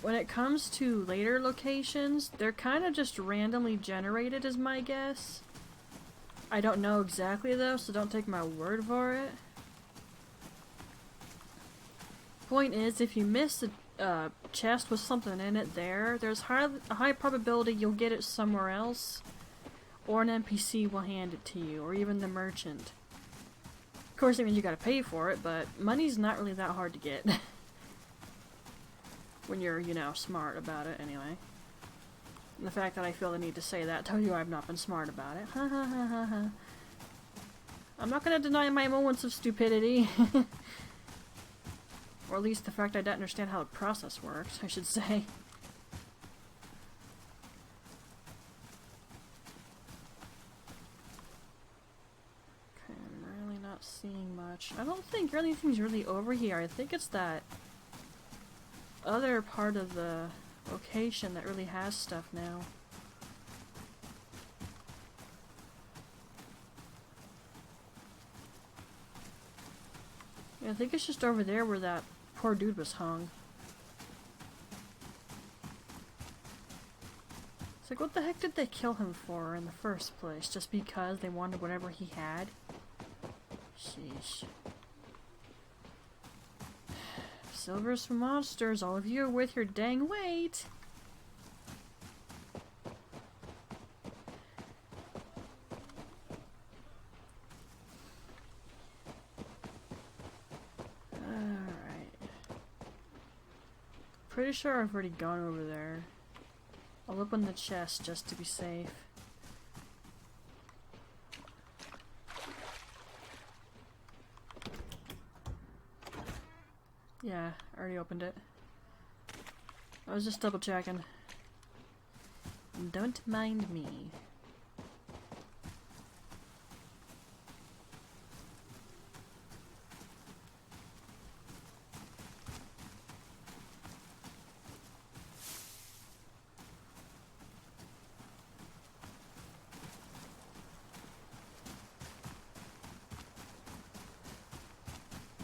When it comes to later locations, they're kind of just randomly generated is my guess. I don't know exactly though, so don't take my word for it. Point is, if you miss a chest with something in it there's a high probability you'll get it somewhere else, or an NPC will hand it to you, or even the merchant. Of course, I mean, you gotta pay for it, but money's not really that hard to get. When you're, you know, smart about it, anyway. And the fact that I feel the need to say that tells you I've not been smart about it. Ha ha ha ha ha. I'm not gonna deny my moments of stupidity. Or at least the fact I don't understand how the process works, I should say. Okay, I'm really not seeing much. I don't think anything's really over here. I think it's that other part of the location that really has stuff now. Yeah, I think it's just over there where that poor dude was hung. It's like, what the heck did they kill him for in the first place? Just because they wanted whatever he had? Sheesh. Silvers for monsters, all of you are worth your dang weight! Alright. Pretty sure I've already gone over there. I'll open the chest just to be safe. Yeah, I already opened it. I was just double checking. Don't mind me.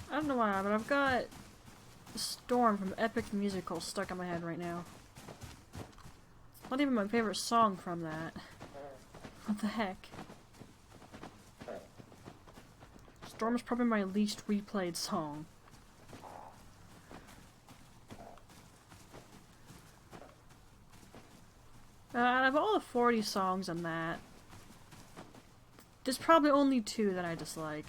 I don't know why, but I've got Storm from Epic Musical stuck in my head right now. It's not even my favorite song from that. What the heck? Storm is probably my least replayed song. Out of all the 40 songs on that, there's probably only 2 that I dislike.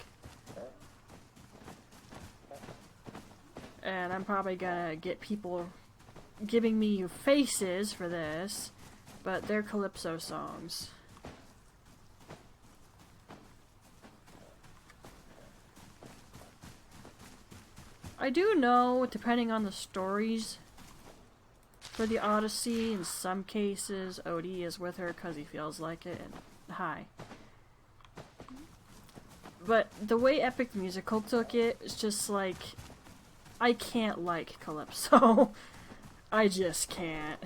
And I'm probably gonna get people giving me faces for this. but they're Calypso songs. I do know, depending on the stories, for the Odyssey, in some cases, Odie is with her because he feels like it, and hi. But the way Epic Musical took it, it's just like, I can't like Calypso. I just can't.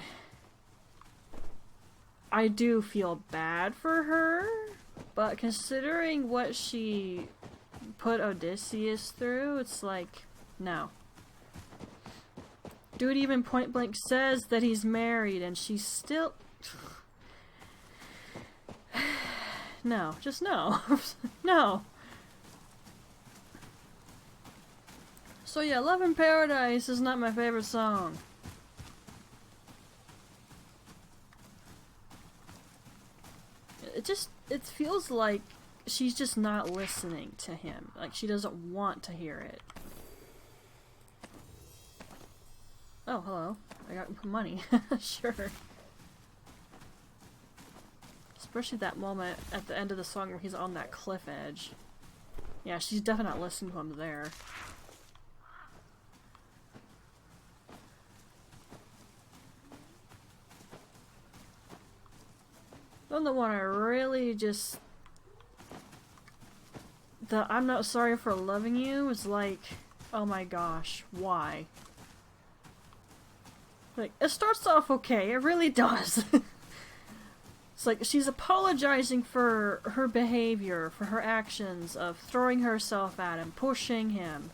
I do feel bad for her, but considering what she put Odysseus through, it's like, no. Dude even point blank says that he's married and she's still... No, just no. No. So yeah, Love in Paradise is not my favorite song. It feels like she's just not listening to him. Like she doesn't want to hear it. Oh, hello. I got money. Sure. Especially that moment at the end of the song where he's on that cliff edge. Yeah, she's definitely not listening to him there. Then the one I really just... The I'm not sorry for loving you is like, oh my gosh, why? Like, it starts off okay, it really does. It's like, she's apologizing for her behavior, for her actions of throwing herself at him, pushing him,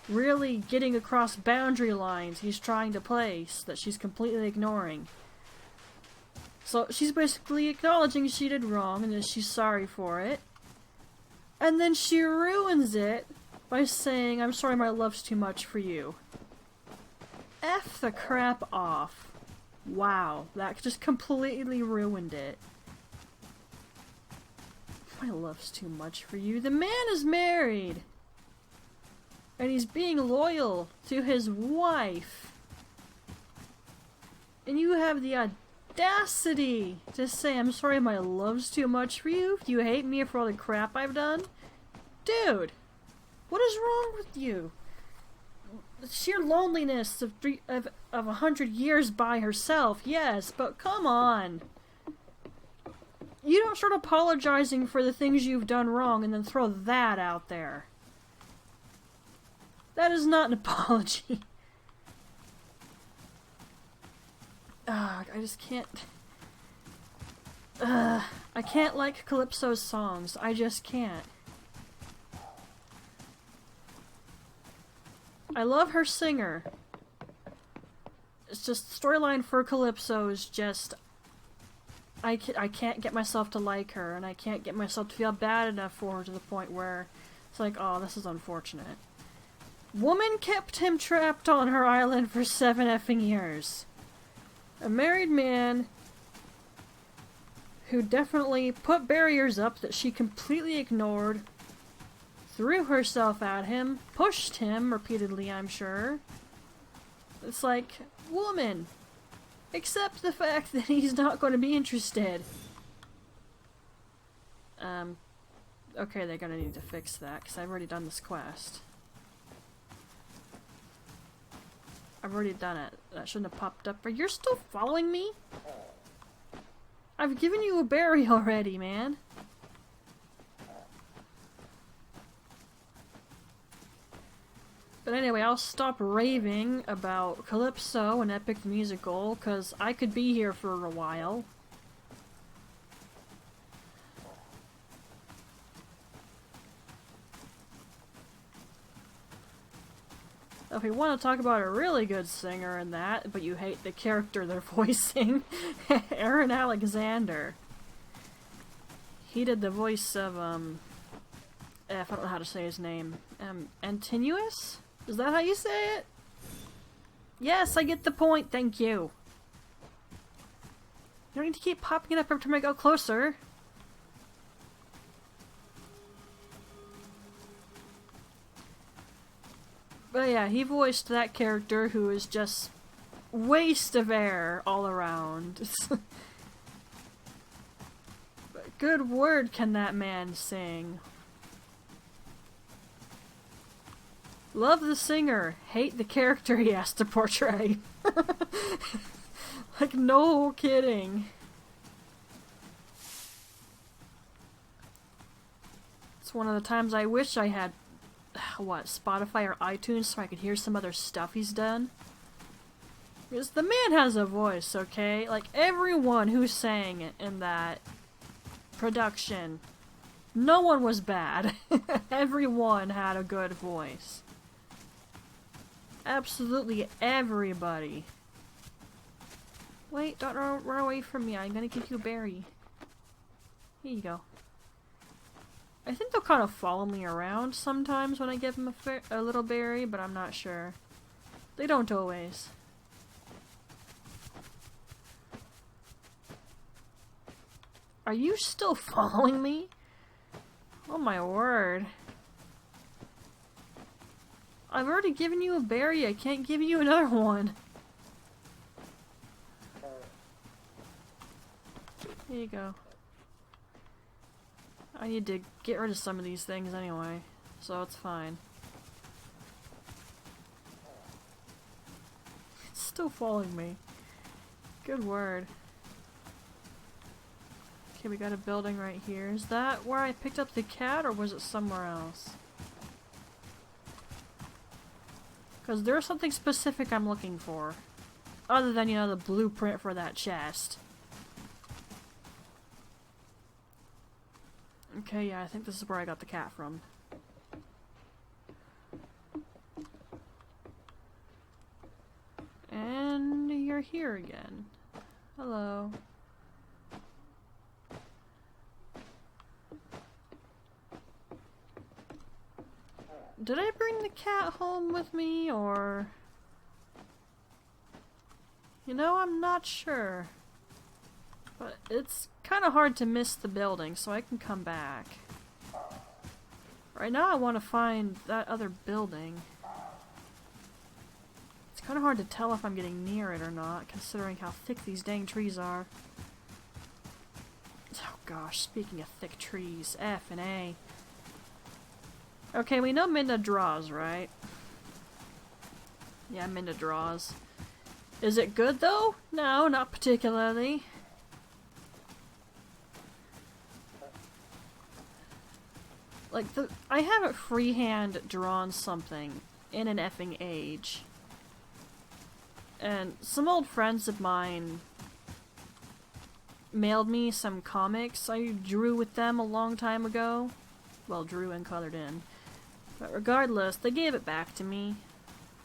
really getting across boundary lines he's trying to place that she's completely ignoring. So she's basically acknowledging she did wrong and that she's sorry for it. And then she ruins it by saying, I'm sorry my love's too much for you. F the crap off. Wow, that just completely ruined it. My love's too much for you. The man is married. And he's being loyal to his wife. And you have the audacity to say, I'm sorry my love's too much for you? Do you hate me for all the crap I've done? Dude, what is wrong with you? The sheer loneliness of 100 years by herself, yes, but come on. You don't start apologizing for the things you've done wrong and then throw that out there. That is not an apology. Ugh, I just can't... I can't like Calypso's songs. I just can't. I love her singer. It's just storyline for Calypso is just... I can't get myself to like her, and I can't get myself to feel bad enough for her to the point where it's like, oh, this is unfortunate. Woman kept him trapped on her island for 7 effing years. A married man who definitely put barriers up that she completely ignored, threw herself at him, pushed him repeatedly, I'm sure. It's like, woman, accept the fact that he's not going to be interested. Okay, they're gonna need to fix that, because I've already done this quest. I've already done it. That shouldn't have popped up, but you're still following me? I've given you a berry already, man. But anyway, I'll stop raving about Calypso and Epic Musical, because I could be here for a while. If you want to talk about a really good singer in that, but you hate the character they're voicing, Aaron Alexander. He did the voice of, I don't know how to say his name. Antinuous? Is that how you say it? Yes, I get the point, thank you. You don't need to keep popping it up every time I go closer. But yeah, he voiced that character who is just waste of air all around. good word can that man sing. Love the singer, hate the character he has to portray. Like, no kidding. It's one of the times I wish I had, what, Spotify or iTunes so I could hear some other stuff he's done. Because the man has a voice, okay? Like, everyone who sang in that production, no one was bad. Everyone had a good voice. Absolutely everybody. Wait, don't run away from me. I'm gonna give you a berry. Here you go. I think they'll kind of follow me around sometimes when I give them a little berry, but I'm not sure. They don't always. Are you still following me? Oh my word. I've already given you a berry, I can't give you another one. Here you go. I need to get rid of some of these things anyway, so it's fine. It's still following me. Good word. Okay, we got a building right here. Is that where I picked up the cat, or was it somewhere else? Because there's something specific I'm looking for. Other than, you know, the blueprint for that chest. Okay, yeah, I think this is where I got the cat from. And you're here again. Hello. Did I bring the cat home with me, or... You know, I'm not sure. But it's kind of hard to miss the building, so I can come back. Right now I want to find that other building. It's kind of hard to tell if I'm getting near it or not, considering how thick these dang trees are. Oh gosh, speaking of thick trees, F and A. Okay, we know Minda draws, right? Yeah, Minda draws. Is it good though? No, not particularly. Like, I haven't freehand drawn something in an effing age. And some old friends of mine mailed me some comics I drew with them a long time ago. Well, drew and colored in. But regardless, they gave it back to me.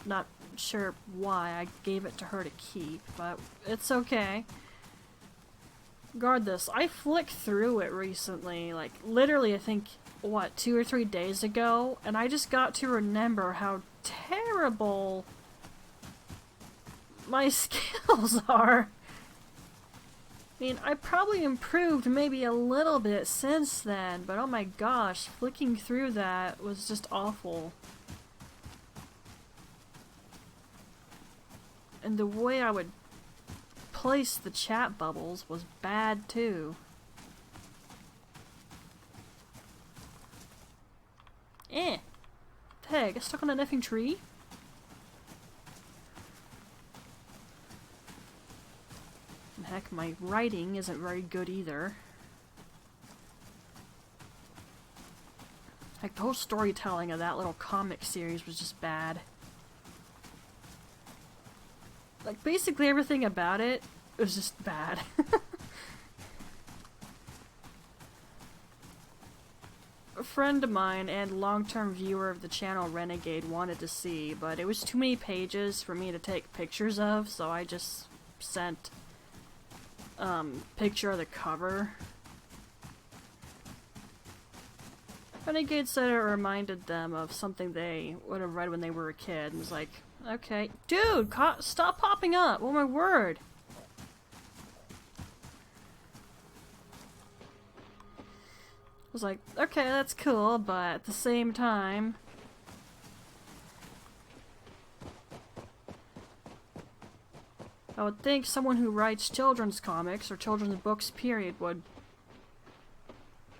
Not sure why I gave it to her to keep, but it's okay. Regardless, I flicked through it recently, like, literally, I think, what, 2 or 3 days ago, and I just got to remember how terrible my skills are. I mean, I probably improved maybe a little bit since then, but oh my gosh, flicking through that was just awful. And the way I would place the chat bubbles was bad too. Eh. The heck, I got stuck on an effing tree? And heck, my writing isn't very good either. Like, the whole storytelling of that little comic series was just bad. Like, basically everything about it was just bad. A friend of mine and long-term viewer of the channel Renegade wanted to see, but it was too many pages for me to take pictures of, so I just sent picture of the cover. Renegade said it reminded them of something they would have read when they were a kid, and was like, okay. Dude, stop popping up! Oh my word! I was like, okay, that's cool, but at the same time... I would think someone who writes children's comics, or children's books, period, would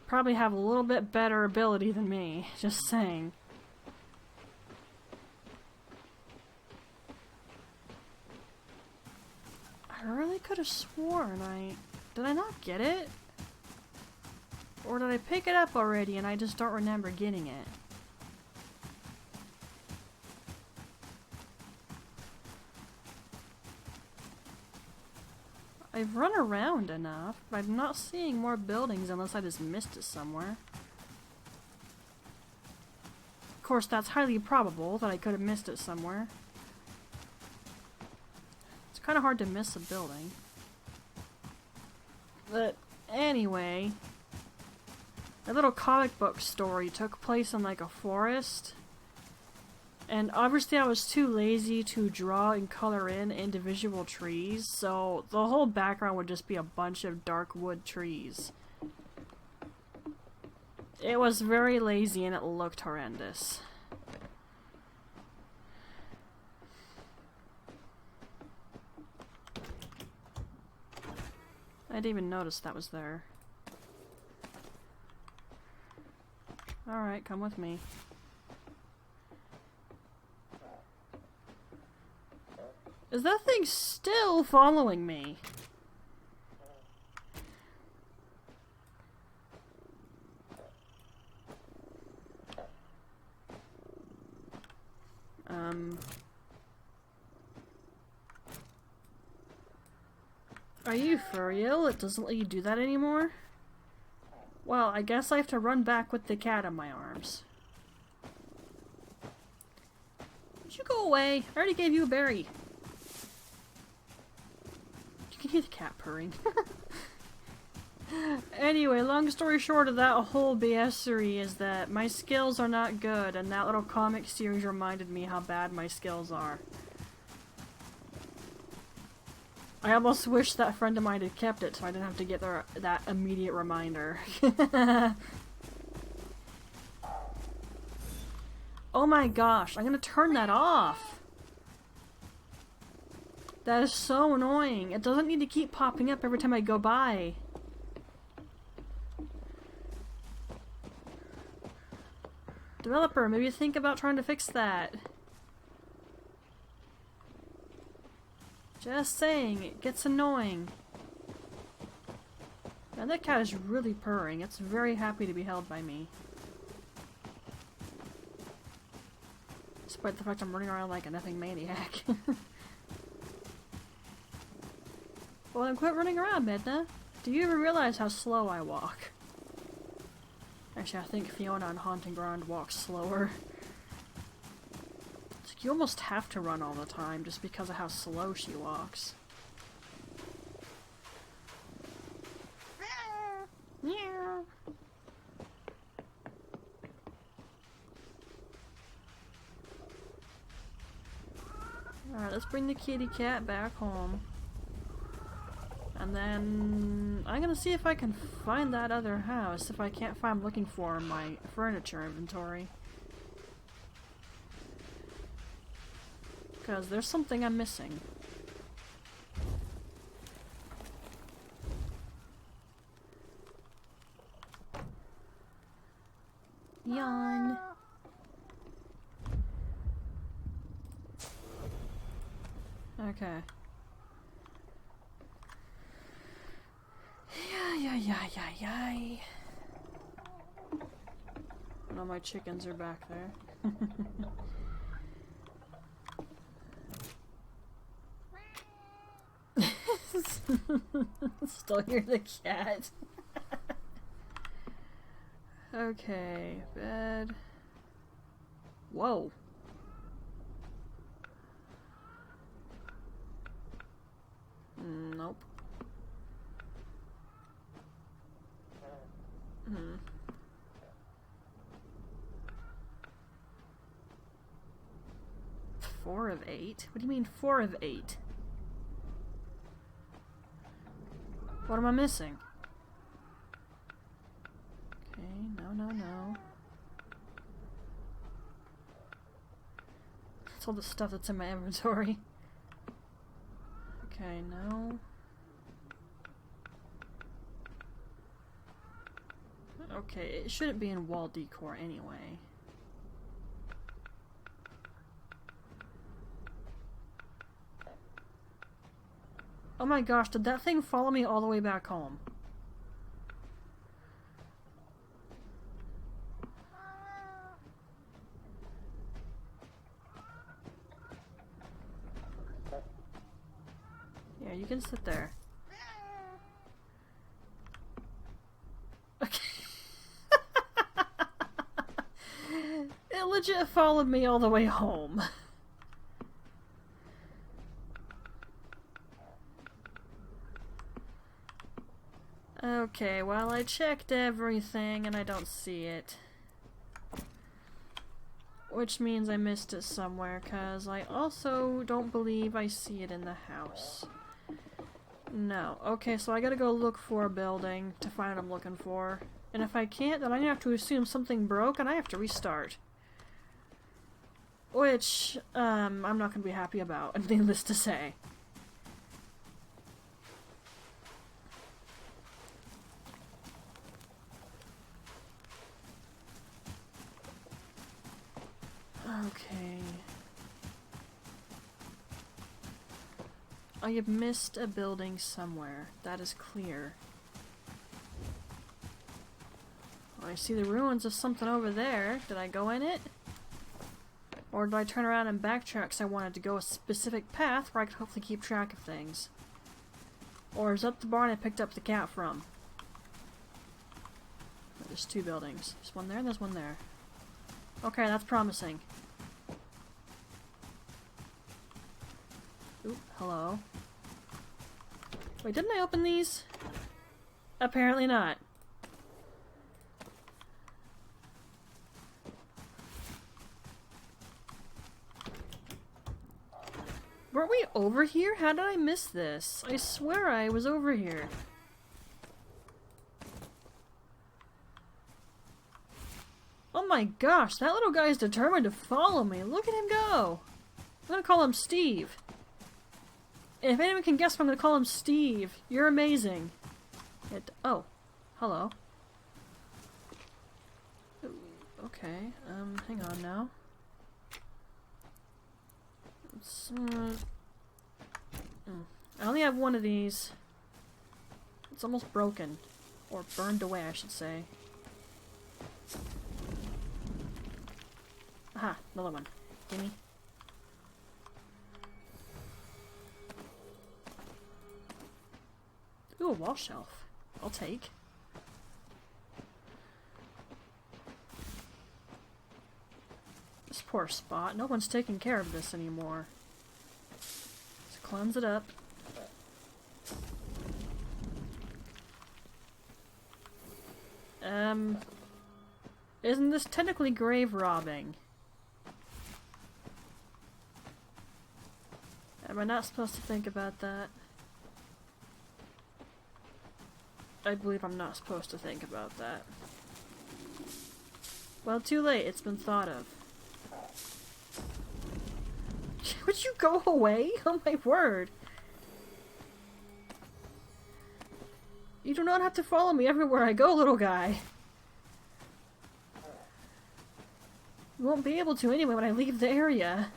probably have a little bit better ability than me. Just saying. I really could have sworn did I not get it? Or did I pick it up already and I just don't remember getting it? I've run around enough, but I'm not seeing more buildings unless I just missed it somewhere. Of course, that's highly probable that I could have missed it somewhere. It's kind of hard to miss a building. But anyway, a little comic book story took place in like a forest. And obviously I was too lazy to draw and color in individual trees, so the whole background would just be a bunch of dark wood trees. It was very lazy and it looked horrendous. I didn't even notice that was there. Alright, come with me. Is that thing still following me? Are you for real? It doesn't let you do that anymore? Well, I guess I have to run back with the cat in my arms. Would you go away? I already gave you a berry. You can hear the cat purring. Anyway, long story short of that whole BS-ery is that my skills are not good, and that little comic series reminded me how bad my skills are. I almost wish that friend of mine had kept it so I didn't have to get that immediate reminder. Oh my gosh, I'm gonna turn that off! That is so annoying. It doesn't need to keep popping up every time I go by. Developer, maybe think about trying to fix that. Just saying, it gets annoying. Man, that cat is really purring. It's very happy to be held by me. Despite the fact I'm running around like a nothing maniac. Well then quit running around, Midna. Do you even realize how slow I walk? Actually, I think Fiona on Haunting Ground walks slower. It's like you almost have to run all the time just because of how slow she walks. Alright, let's bring the kitty cat back home. And then I'm gonna see if I can find that other house if I can't find what I'm looking for in my furniture inventory. Because there's something I'm missing. Yawn. Okay. Yay. And all my chickens are back there. Still hear the cat. Okay, bed. Whoa. Nope. Hmm. Four of 8? What do you mean 4 of 8? What am I missing? Okay, no. That's all the stuff that's in my inventory. Okay, no. Okay, it shouldn't be in wall decor anyway. Oh my gosh, did that thing follow me all the way back home? Yeah, you can sit there. Okay. It legit followed me all the way home. Okay, well, I checked everything and I don't see it. Which means I missed it somewhere, because I also don't believe I see it in the house. No. Okay, so I gotta go look for a building to find what I'm looking for. And if I can't, then I have to assume something broke and I have to restart. Which, I'm not gonna be happy about, needless to say. Okay. I have missed a building somewhere. That is clear. I see the ruins of something over there. Did I go in it? Or did I turn around and backtrack because I wanted to go a specific path where I could hopefully keep track of things? Or is that the barn I picked up the cat from? There's two buildings. There's one there and there's one there. Okay, that's promising. Oop, hello. Wait, didn't I open these? Apparently not. Weren't we over here? How did I miss this? I swear I was over here. Oh my gosh, that little guy is determined to follow me. Look at him go. I'm gonna call him Steve. And if anyone can guess what I'm gonna call him Steve, you're amazing. Oh, hello. Ooh, okay, hang on now. I only have one of these. It's almost broken. Or burned away, I should say. Aha, another one. Gimme. Ooh, a wall shelf. I'll take. This poor spot. No one's taking care of this anymore. Let's cleanse it up. Isn't this technically grave robbing? Am I not supposed to think about that? I believe I'm not supposed to think about that. Well, too late. It's been thought of. Would you go away? Oh my word. You do not have to follow me everywhere I go, little guy. You won't be able to anyway when I leave the area.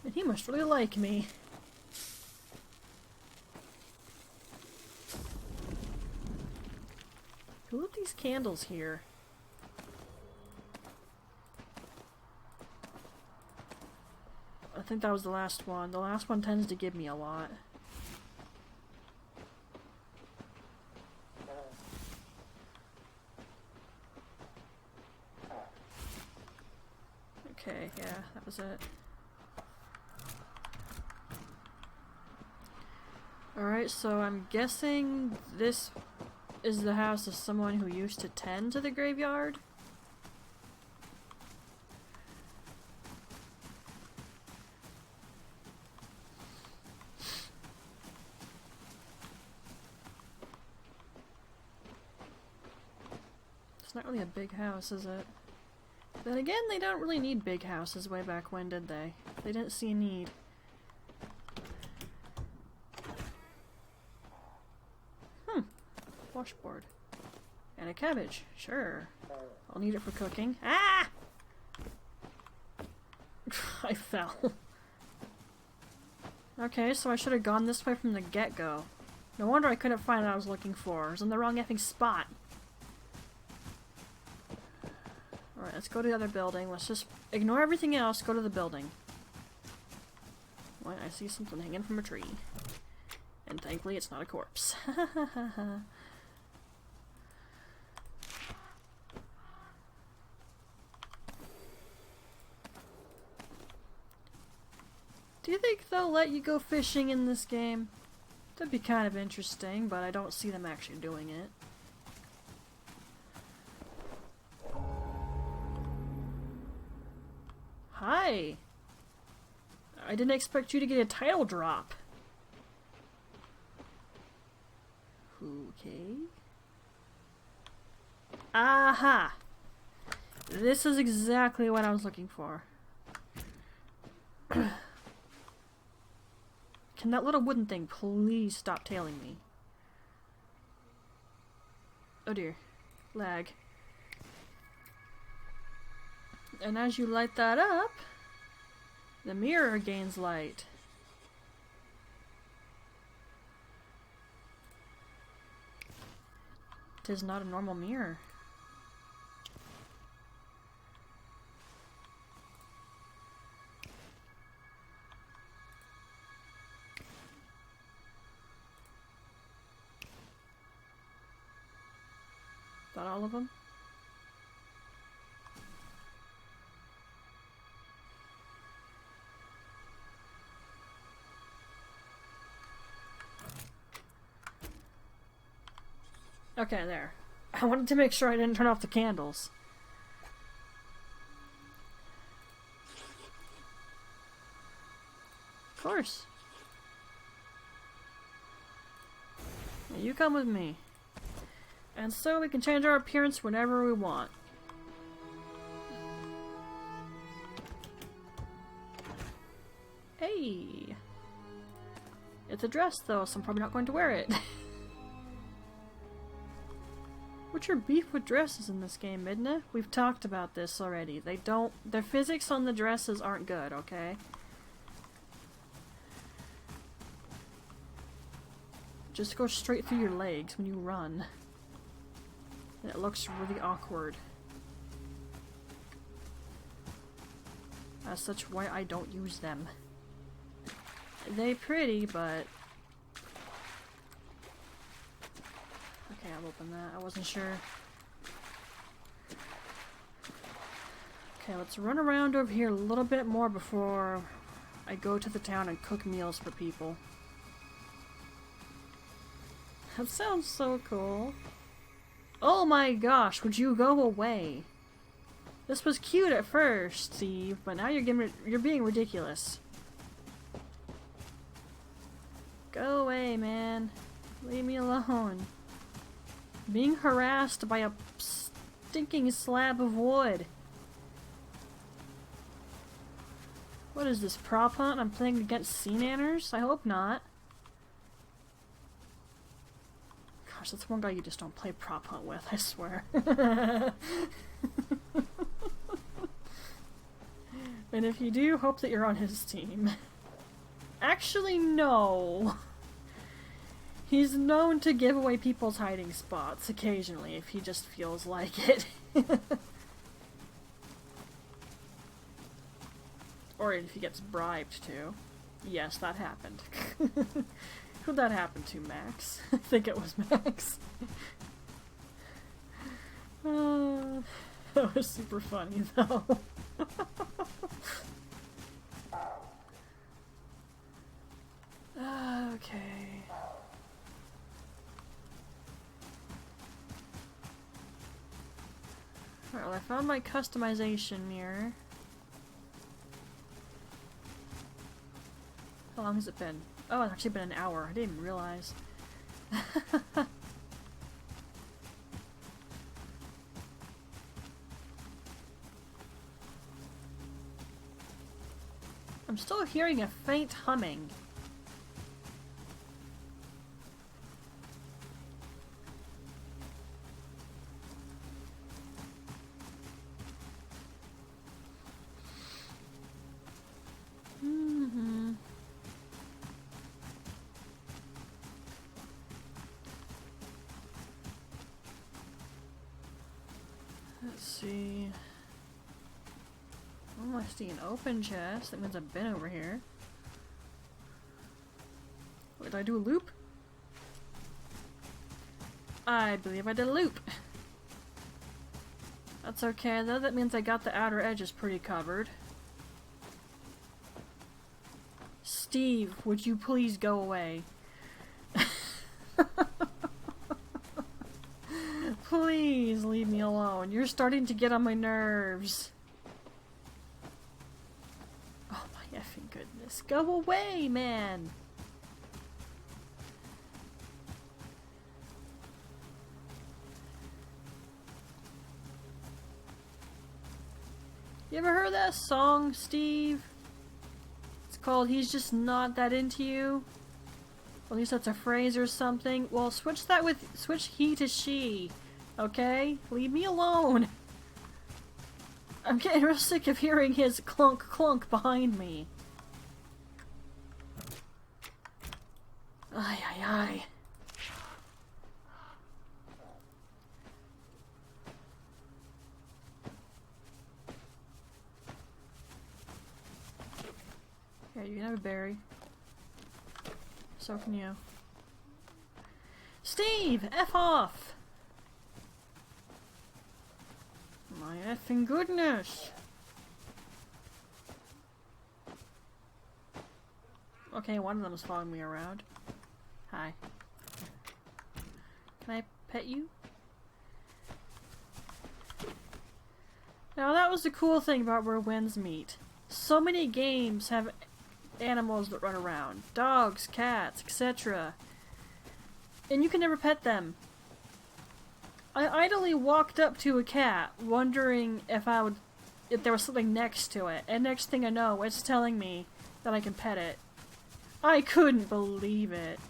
And he must really like me. Who lit these candles here? I think that was the last one. The last one tends to give me a lot. Okay, yeah, that was it. Alright, so I'm guessing this is the house of someone who used to tend to the graveyard? It's not really a big house, is it? Then again, they don't really need big houses way back when, did they? They didn't see a need. Washboard. And a cabbage. Sure. I'll need it for cooking. Ah! I fell. Okay, so I should have gone this way from the get-go. No wonder I couldn't find what I was looking for. I was in the wrong effing spot. Alright, let's go to the other building. Let's just ignore everything else, go to the building. Wait, I see something hanging from a tree. And thankfully it's not a corpse. Do you think they'll let you go fishing in this game? That'd be kind of interesting, but I don't see them actually doing it. Hi! I didn't expect you to get a title drop. Okay. Aha! This is exactly what I was looking for. Can that little wooden thing please stop tailing me? Oh dear. Lag. And as you light that up, the mirror gains light. It is not a normal mirror. Is that all of them? Okay, there. I wanted to make sure I didn't turn off the candles. Of course. Now you come with me. And so we can change our appearance whenever we want. Hey! It's a dress though, so I'm probably not going to wear it. What's your beef with dresses in this game, Midna? We've talked about this already. Their physics on the dresses aren't good, okay? Just go straight through your legs when you run. And it looks really awkward. As such, why I don't use them. They pretty, but... Okay, I'll open that. I wasn't sure. Okay, let's run around over here a little bit more before I go to the town and cook meals for people. That sounds so cool. Oh my gosh, would you go away? This was cute at first, Steve, but now you're being ridiculous. Go away, man. Leave me alone. Being harassed by a stinking slab of wood. What is this, prop hunt? I'm playing against sea nanners? I hope not. Gosh, that's one guy you just don't play prop hunt with, I swear. And if you do, hope that you're on his team. Actually, no. He's known to give away people's hiding spots occasionally if he just feels like it. Or if he gets bribed to. Yes, that happened. Who'd that happen to, Max? I think it was Max. That was super funny, though. Okay. Alright, well, I found my customization mirror. How long has it been? Oh, it's actually been an hour. I didn't even realize. I'm still hearing a faint humming. see. Oh, I see an open chest. That means I've been over here. Wait, did I do a loop? I believe I did a loop. That's okay though, that means I got the outer edges pretty covered. Steve, would you please go away? Please leave me alone. You're starting to get on my nerves. Oh my effing goodness. Go away, man! You ever heard that song, Steve? It's called He's Just Not That Into You. At least that's a phrase or something. Well, switch he to she. Okay? Leave me alone. I'm getting real sick of hearing his clunk clunk behind me. Ay ay ay. Here, you can have a berry. So can you. Steve! F off! My effing goodness! Okay, one of them is following me around. Hi. Can I pet you? Now that was the cool thing about where winds meet. So many games have animals that run around. Dogs, cats, etc. And you can never pet them. I idly walked up to a cat, wondering if there was something next to it, and next thing I know, it's telling me that I can pet it. I couldn't believe it.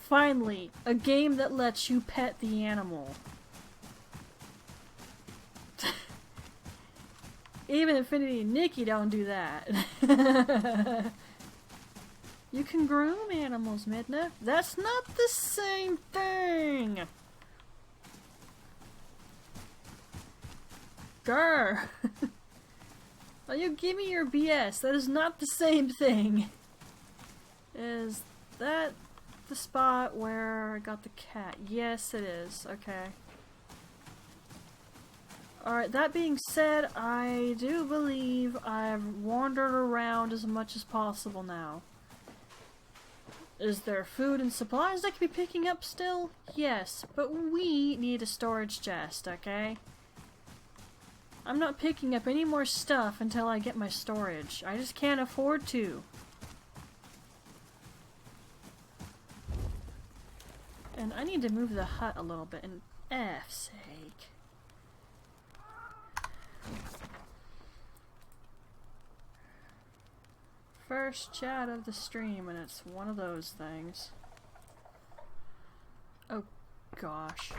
Finally, a game that lets you pet the animal. Even Infinity and Nikki don't do that. You can groom animals, Midna. That's not the same thing! Grr! Well, you give me your BS. That is not the same thing. Is that the spot where I got the cat? Yes, it is. Okay. Alright, that being said, I do believe I've wandered around as much as possible now. Is there food and supplies I could be picking up still? Yes, but we need a storage chest, okay? I'm not picking up any more stuff until I get my storage. I just can't afford to. And I need to move the hut a little bit, and F's sake. First chat of the stream, and it's one of those things. Oh gosh.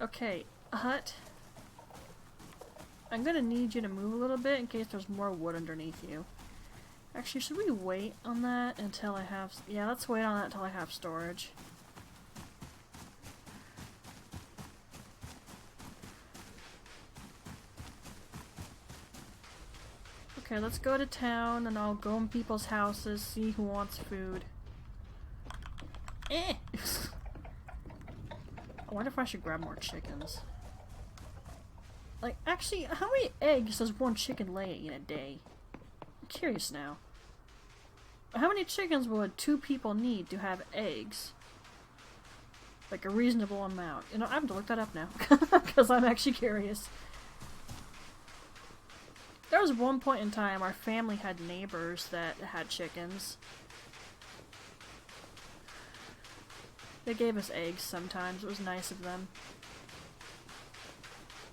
Okay, hut. I'm gonna need you to move a little bit in case there's more wood underneath you. Actually, should we wait on that until I have... Yeah, let's wait on that until I have storage. Okay, let's go to town and I'll go in people's houses, see who wants food. Eh! I wonder if I should grab more chickens. Like, actually, how many eggs does one chicken lay in a day? I'm curious now. How many chickens would 2 people need to have eggs? Like a reasonable amount. You know, I have to look that up now. Because I'm actually curious. There was one point in time our family had neighbors that had chickens. They gave us eggs sometimes. It was nice of them.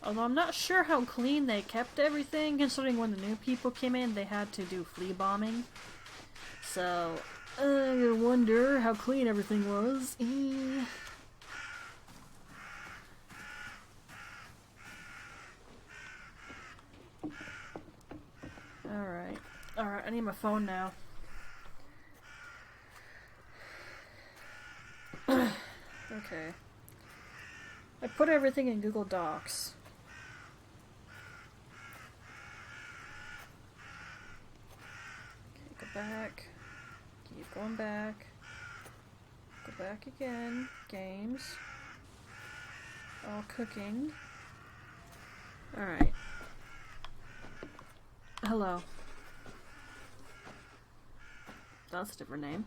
Although I'm not sure how clean they kept everything, considering when the new people came in they had to do flea bombing. So, I wonder how clean everything was. Alright. Alright, I need my phone now. Okay. I put everything in Google Docs. Okay, go back. Keep going back. Go back again. Games. All cooking. Alright. Hello. That's a different name.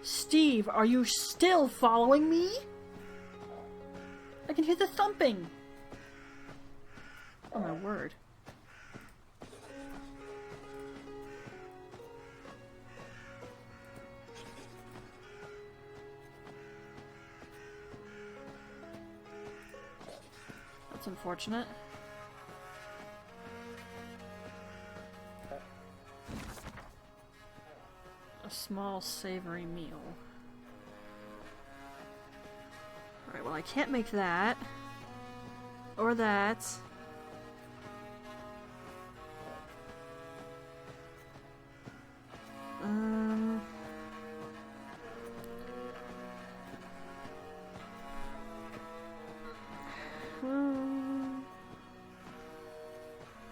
Steve, are you still following me? I can hear the thumping. Oh my word. That's unfortunate. A small savory meal. Alright, well I can't make that. Or that.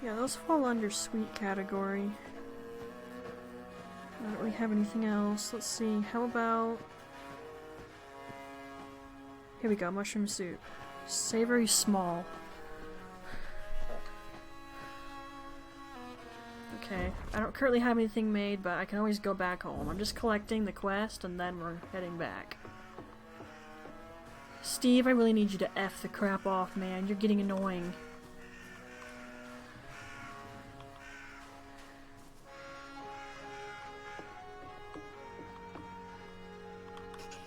Yeah, those fall under sweet category. I don't really have anything else. Let's see, how about... Here we go, mushroom soup. Savory small. Okay, I don't currently have anything made, but I can always go back home. I'm just collecting the quest, and then we're heading back. Steve, I really need you to F the crap off, man. You're getting annoying.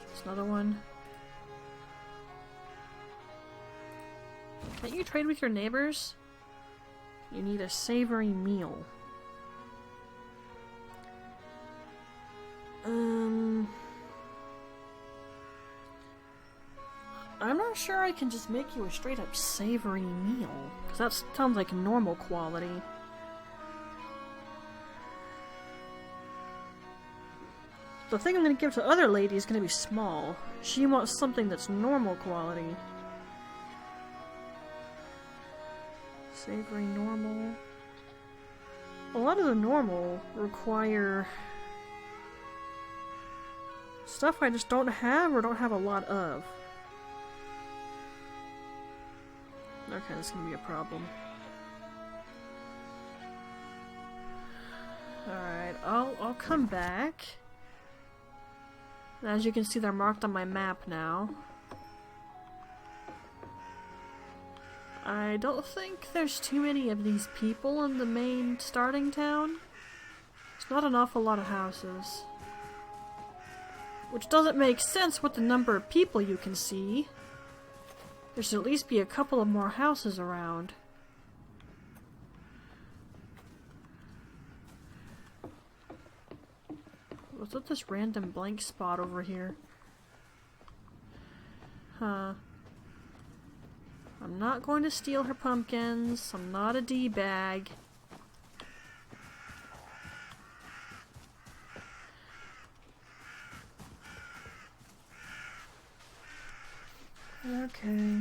There's another one. Can't you trade with your neighbors? You need a savory meal. I'm not sure I can just make you a straight up savory meal, because that sounds like normal quality. The thing I'm going to give to other lady is going to be small. She wants something that's normal quality. Savory normal. A lot of the normal require stuff I just don't have or don't have a lot of. Okay, this is gonna be a problem. Alright, I'll come back. As you can see, they're marked on my map now. I don't think there's too many of these people in the main starting town. There's not an awful lot of houses. Which doesn't make sense with the number of people you can see. There should at least be a couple of more houses around. What's with this random blank spot over here? Huh. I'm not going to steal her pumpkins. I'm not a D-bag. Okay.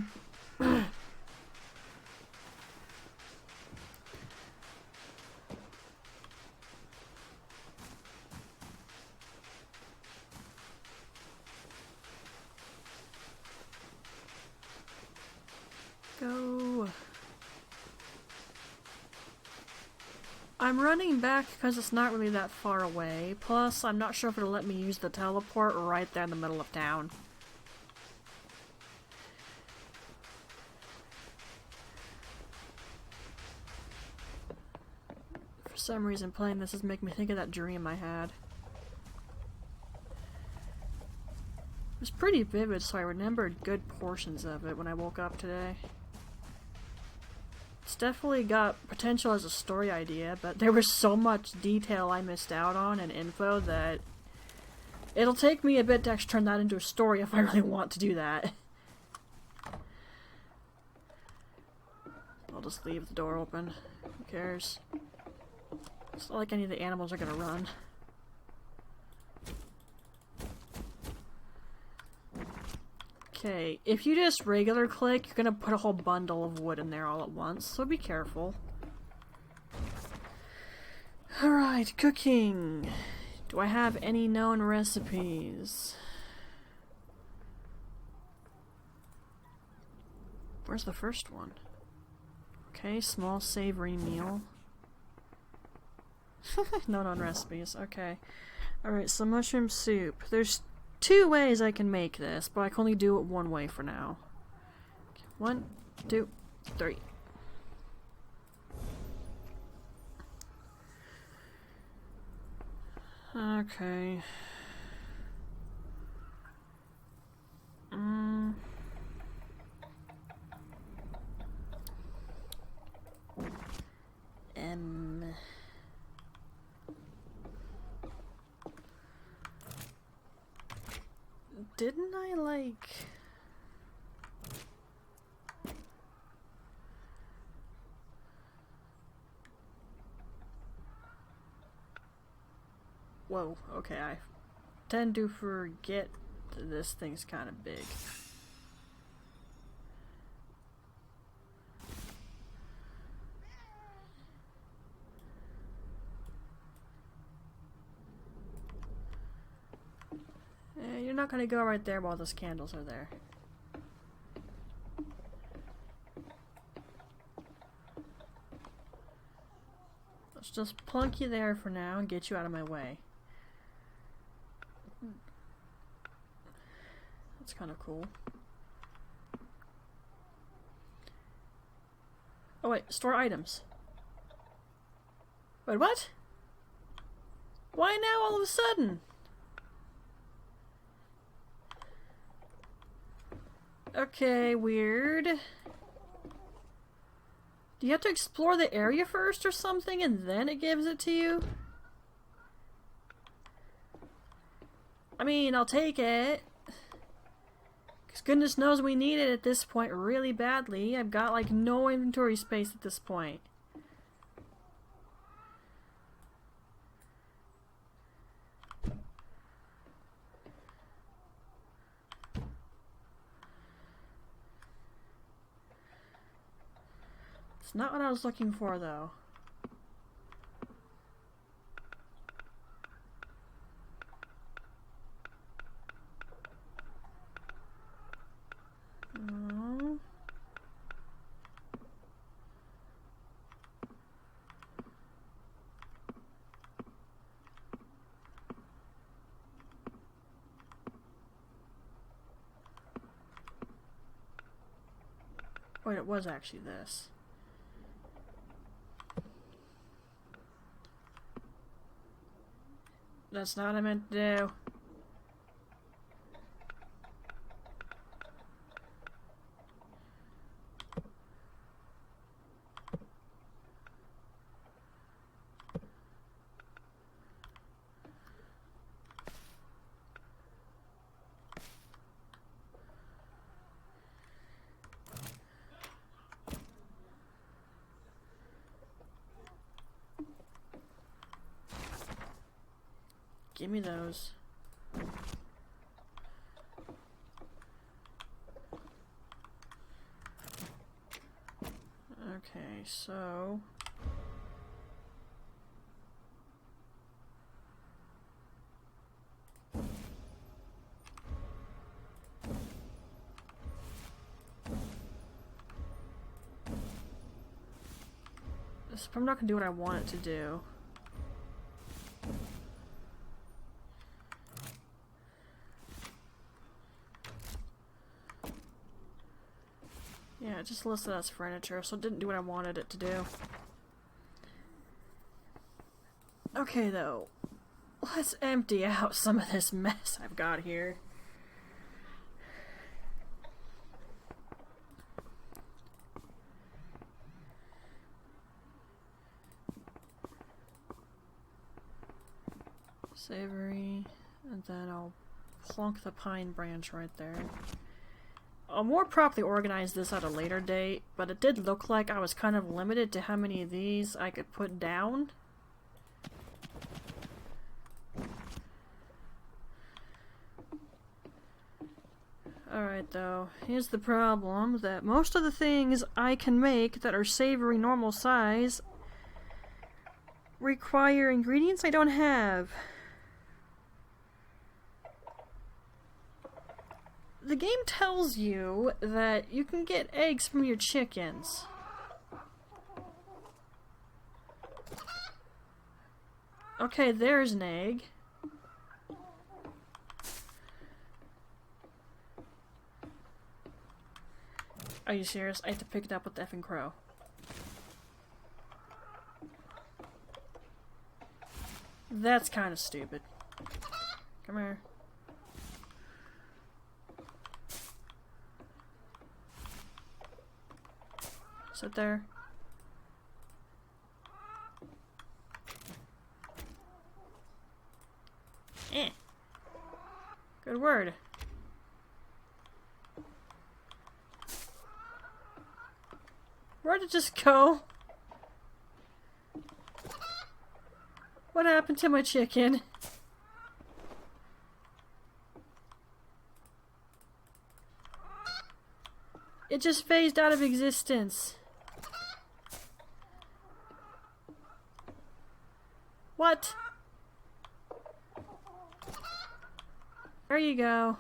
Go. I'm running back because it's not really that far away. Plus, I'm not sure if it'll let me use the teleport right there in the middle of town. For some reason, playing this is making me think of that dream I had. It was pretty vivid, so I remembered good portions of it when I woke up today. It's definitely got potential as a story idea, but there was so much detail I missed out on and info that it'll take me a bit to actually turn that into a story if I really want to do that. I'll just leave the door open. Who cares? It's not like any of the animals are gonna run. Okay, if you just regular click, you're gonna put a whole bundle of wood in there all at once, so be careful. Alright, cooking. Do I have any known recipes? Where's the first one? Okay, small savory meal. No known recipes, okay. Alright, so mushroom soup. There's 2 ways I can make this, but I can only do it one way for now. Okay, 1, 2, 3. Okay. Didn't I, like... Whoa, okay, I tend to forget that this thing's kind of big. You're not gonna go right there while those candles are there. Let's just plunk you there for now and get you out of my way. That's kind of cool. Oh wait, store items. Wait, what? Why now all of a sudden? Okay, weird. Do you have to explore the area first or something and then it gives it to you? I mean, I'll take it. Because goodness knows we need it at this point really badly. I've got like no inventory space at this point. It's not what I was looking for, though. No. Wait, it was actually this. That's not what I meant to do. Give me those. Okay, so... This, I'm not gonna do what I want it to do. Yeah, it just listed as furniture, so it didn't do what I wanted it to do. Okay, though. Let's empty out some of this mess I've got here. Savory, and then I'll plonk the pine branch right there. I'll more properly organize this at a later date, but it did look like I was kind of limited to how many of these I could put down. Alright though, here's the problem, that most of the things I can make that are savory normal size require ingredients I don't have. The game tells you that you can get eggs from your chickens. Okay, there's an egg. Are you serious? I have to pick it up with the effing crow. That's kind of stupid. Come here. Sit there. Eh. Good word. Where'd it just go? What happened to my chicken? It just phased out of existence. What? There you go.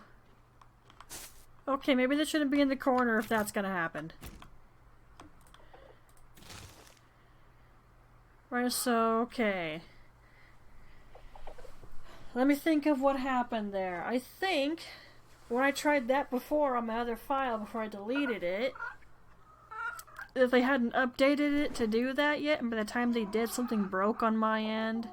Okay, maybe this shouldn't be in the corner if that's gonna happen. Right, so, okay. Let me think of what happened there. I think when I tried that before on my other file before I deleted it, if they hadn't updated it to do that yet, and by the time they did, something broke on my end.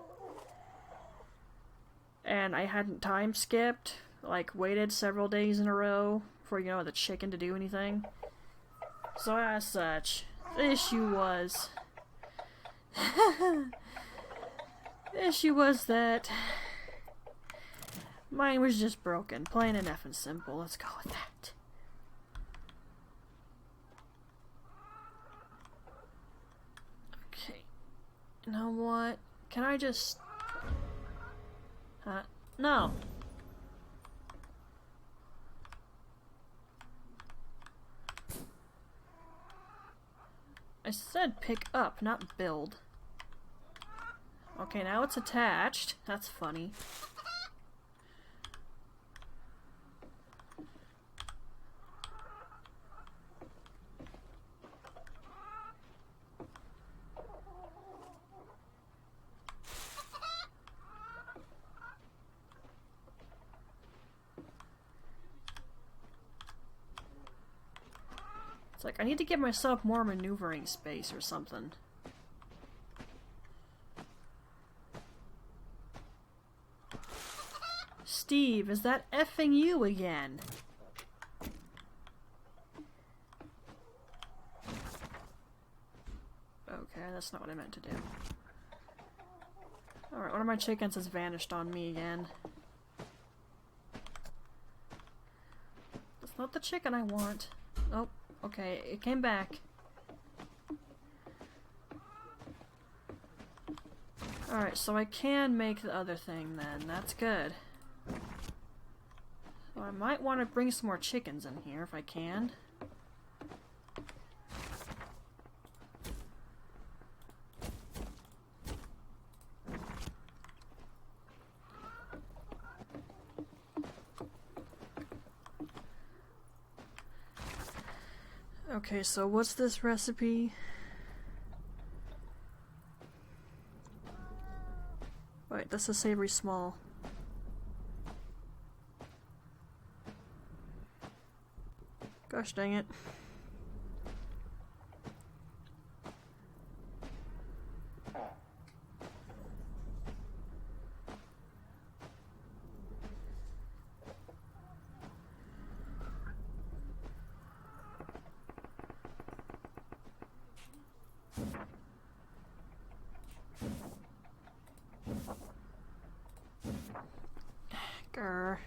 And I hadn't time skipped, like waited several days in a row for, you know, the chicken to do anything. So as such, the issue was... the issue was that mine was just broken, plain and effing simple. Let's go with that. Okay. You know what? Can I just... no. I said pick up, not build. Okay, now it's attached. That's funny. It's like, I need to give myself more maneuvering space or something. Steve, is that effing you again? Okay, that's not what I meant to do. Alright, one of my chickens has vanished on me again. That's not the chicken I want. Oh, okay, it came back. Alright, so I can make the other thing then. That's good. So I might want to bring some more chickens in here if I can. Okay, so what's this recipe? Wait, that's a savory small. Gosh dang it. Grr.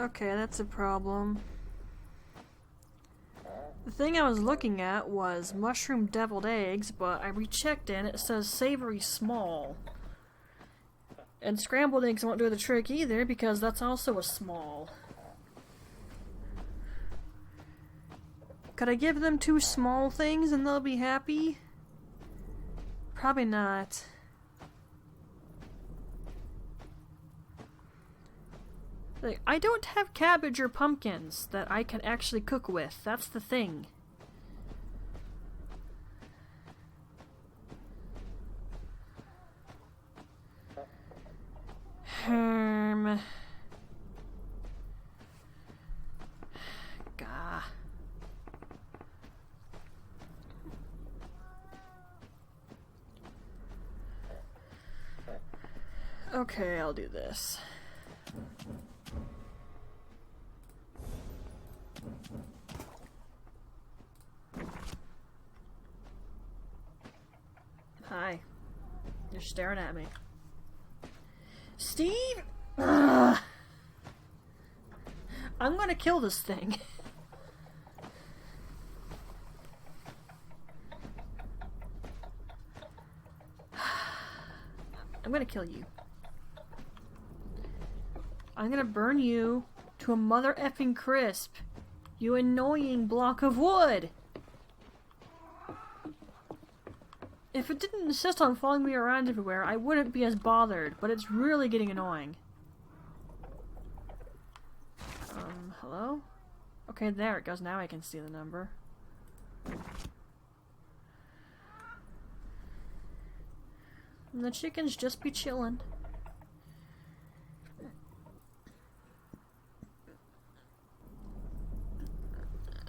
Okay, that's a problem. The thing I was looking at was mushroom deviled eggs, but I rechecked it and it says savory small. And scrambled eggs won't do the trick either because that's also a small. Could I give them 2 small things and they'll be happy? Probably not. Like, I don't have cabbage or pumpkins that I can actually cook with. That's the thing. Gah. Okay, I'll do this. Hi. You're staring at me. Steve? Ugh. I'm gonna kill this thing. I'm gonna kill you. I'm gonna burn you to a mother effing crisp. You annoying block of wood! If it didn't insist on following me around everywhere, I wouldn't be as bothered, but it's really getting annoying. Hello? Okay, there it goes. Now I can see the number. And the chickens just be chillin'.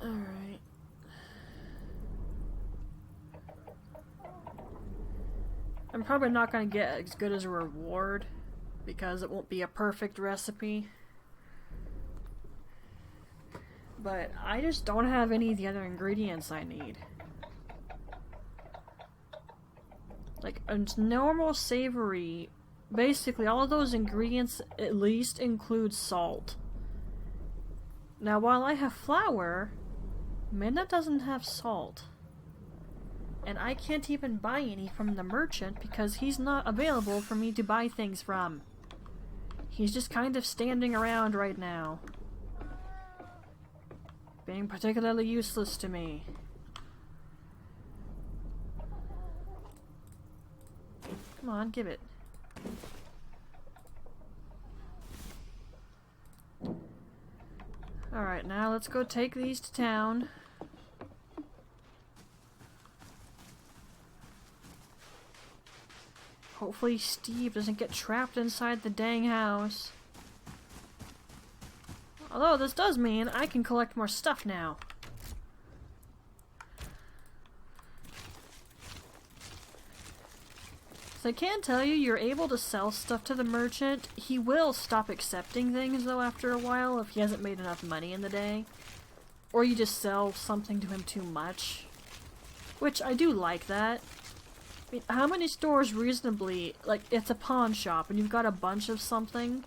Alright. I'm probably not going to get as good as a reward because it won't be a perfect recipe. But I just don't have any of the other ingredients I need. Like, a normal savory, basically all of those ingredients at least include salt. Now, while I have flour, Minna doesn't have salt. And I can't even buy any from the merchant because he's not available for me to buy things from. He's just kind of standing around right now. Being particularly useless to me. Come on, give it. Alright, now let's go take these to town. Hopefully Steve doesn't get trapped inside the dang house. Although this does mean I can collect more stuff now. So I can tell you, you're able to sell stuff to the merchant. He will stop accepting things, though, after a while, if he hasn't made enough money in the day. Or you just sell something to him too much. Which, I do like that. I mean, how many stores reasonably, like, it's a pawn shop, and you've got a bunch of something?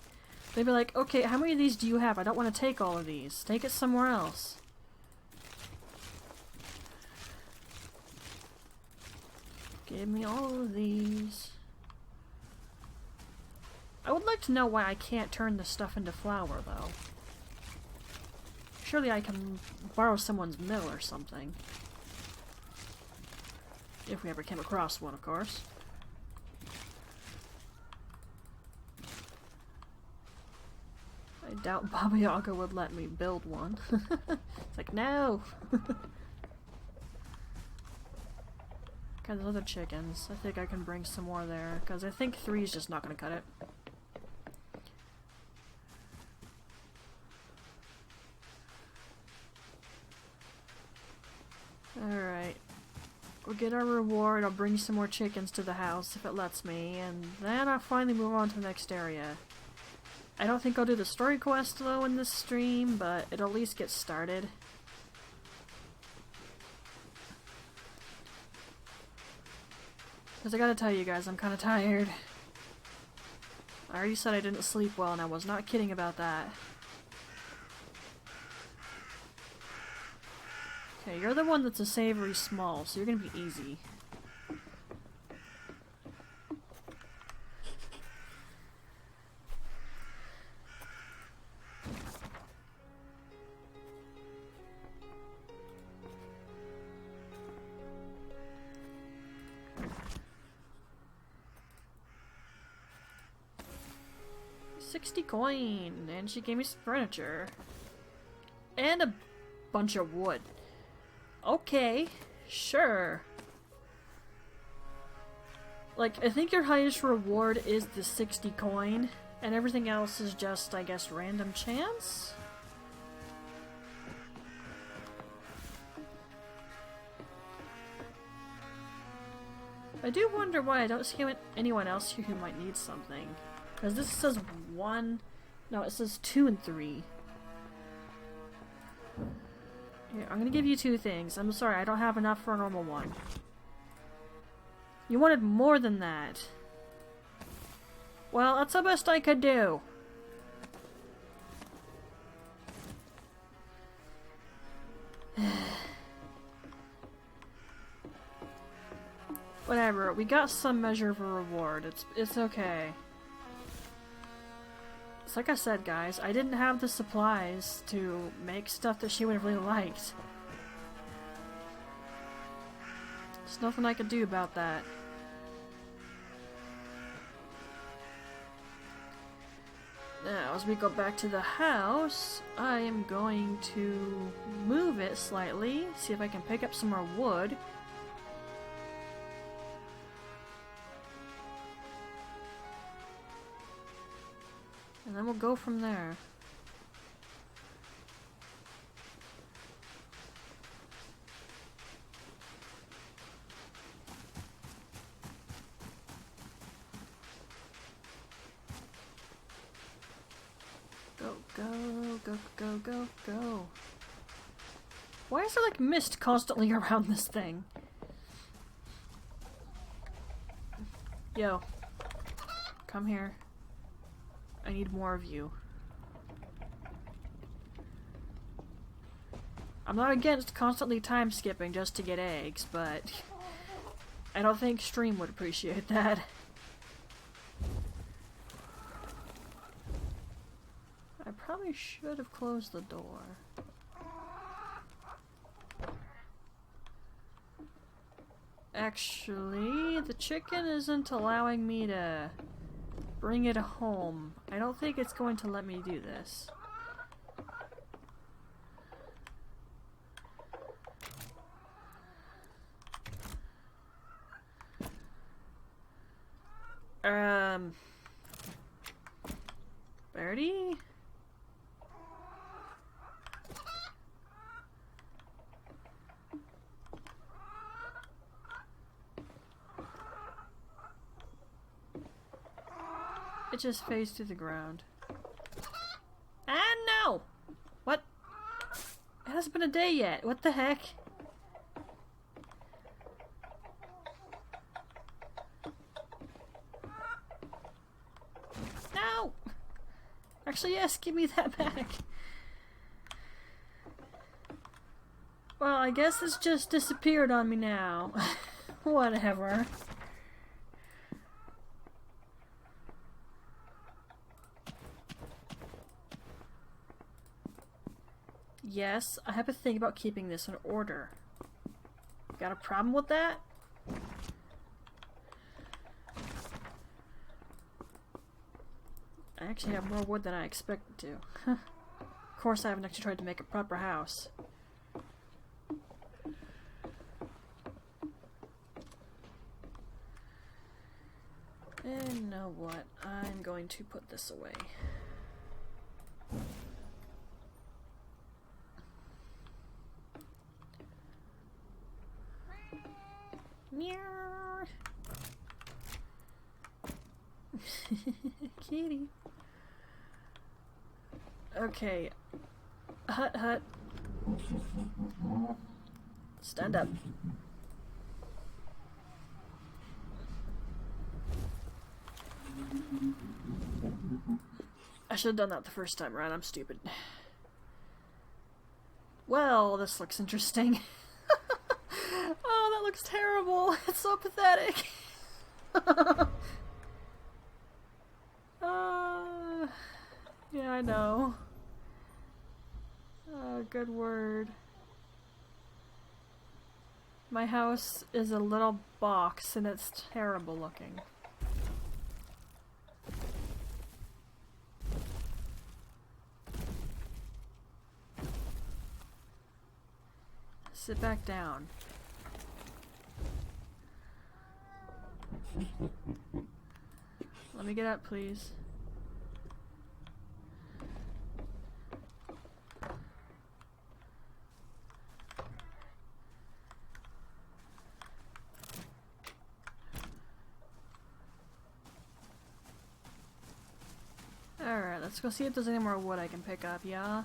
They'd be like, okay, how many of these do you have? I don't want to take all of these. Take it somewhere else. Give me all of these. I would like to know why I can't turn this stuff into flour, though. Surely I can borrow someone's mill or something. If we ever came across one, of course. I doubt Baba Yaga would let me build one. It's like, no! Okay, there's other chickens. I think I can bring some more there, because I think 3 is just not going to cut it. Alright. We'll get our reward, I'll bring some more chickens to the house if it lets me, and then I'll finally move on to the next area. I don't think I'll do the story quest though in this stream, but it'll at least get started. Because I gotta tell you guys, I'm kinda tired. I already said I didn't sleep well, and I was not kidding about that. Okay, you're the one that's a savory small, so you're gonna be easy. $60 coin, and she gave me some furniture. And a bunch of wood. Okay, sure. Like, I think your highest reward is the 60 coin, and everything else is just, I guess, random chance? I do wonder why I don't see anyone else here who might need something. Because this says 1... No, it says 2 and 3. Here, I'm gonna give you 2 things. I'm sorry, I don't have enough for a normal one. You wanted more than that. Well, that's the best I could do. Whatever, we got some measure of a reward. It's okay. It's like I said, guys, I didn't have the supplies to make stuff that she would have really liked. There's nothing I could do about that. Now, as we go back to the house, I am going to move it slightly, see if I can pick up some more wood. And then we'll go from there. Go, go, go, go, go, go. Why is there like mist constantly around this thing? Yo. Come here. I need more of you. I'm not against constantly time skipping just to get eggs, but I don't think stream would appreciate that. I probably should have closed the door. Actually, the chicken isn't allowing me to bring it home. I don't think it's going to let me do this. Birdie? It just phased to the ground. Ah, no! What? It hasn't been a day yet. What the heck? No! Actually, yes, give me that back. Well, I guess it's just disappeared on me now. Whatever. Yes, I have a thing about keeping this in order. Got a problem with that? I actually have more wood than I expected to. Of course, I haven't actually tried to make a proper house. And you know what? I'm going to put this away. Meow. Kitty. Okay. Hut, hut. Stand up. I should have done that the first time around. I'm stupid. Well, this looks interesting. Oh, that looks terrible. It's so pathetic. Yeah, I know. Oh, good word. My house is a little box and it's terrible looking. Sit back down. Let me get up, please. Alright, let's go see if there's any more wood I can pick up, yeah?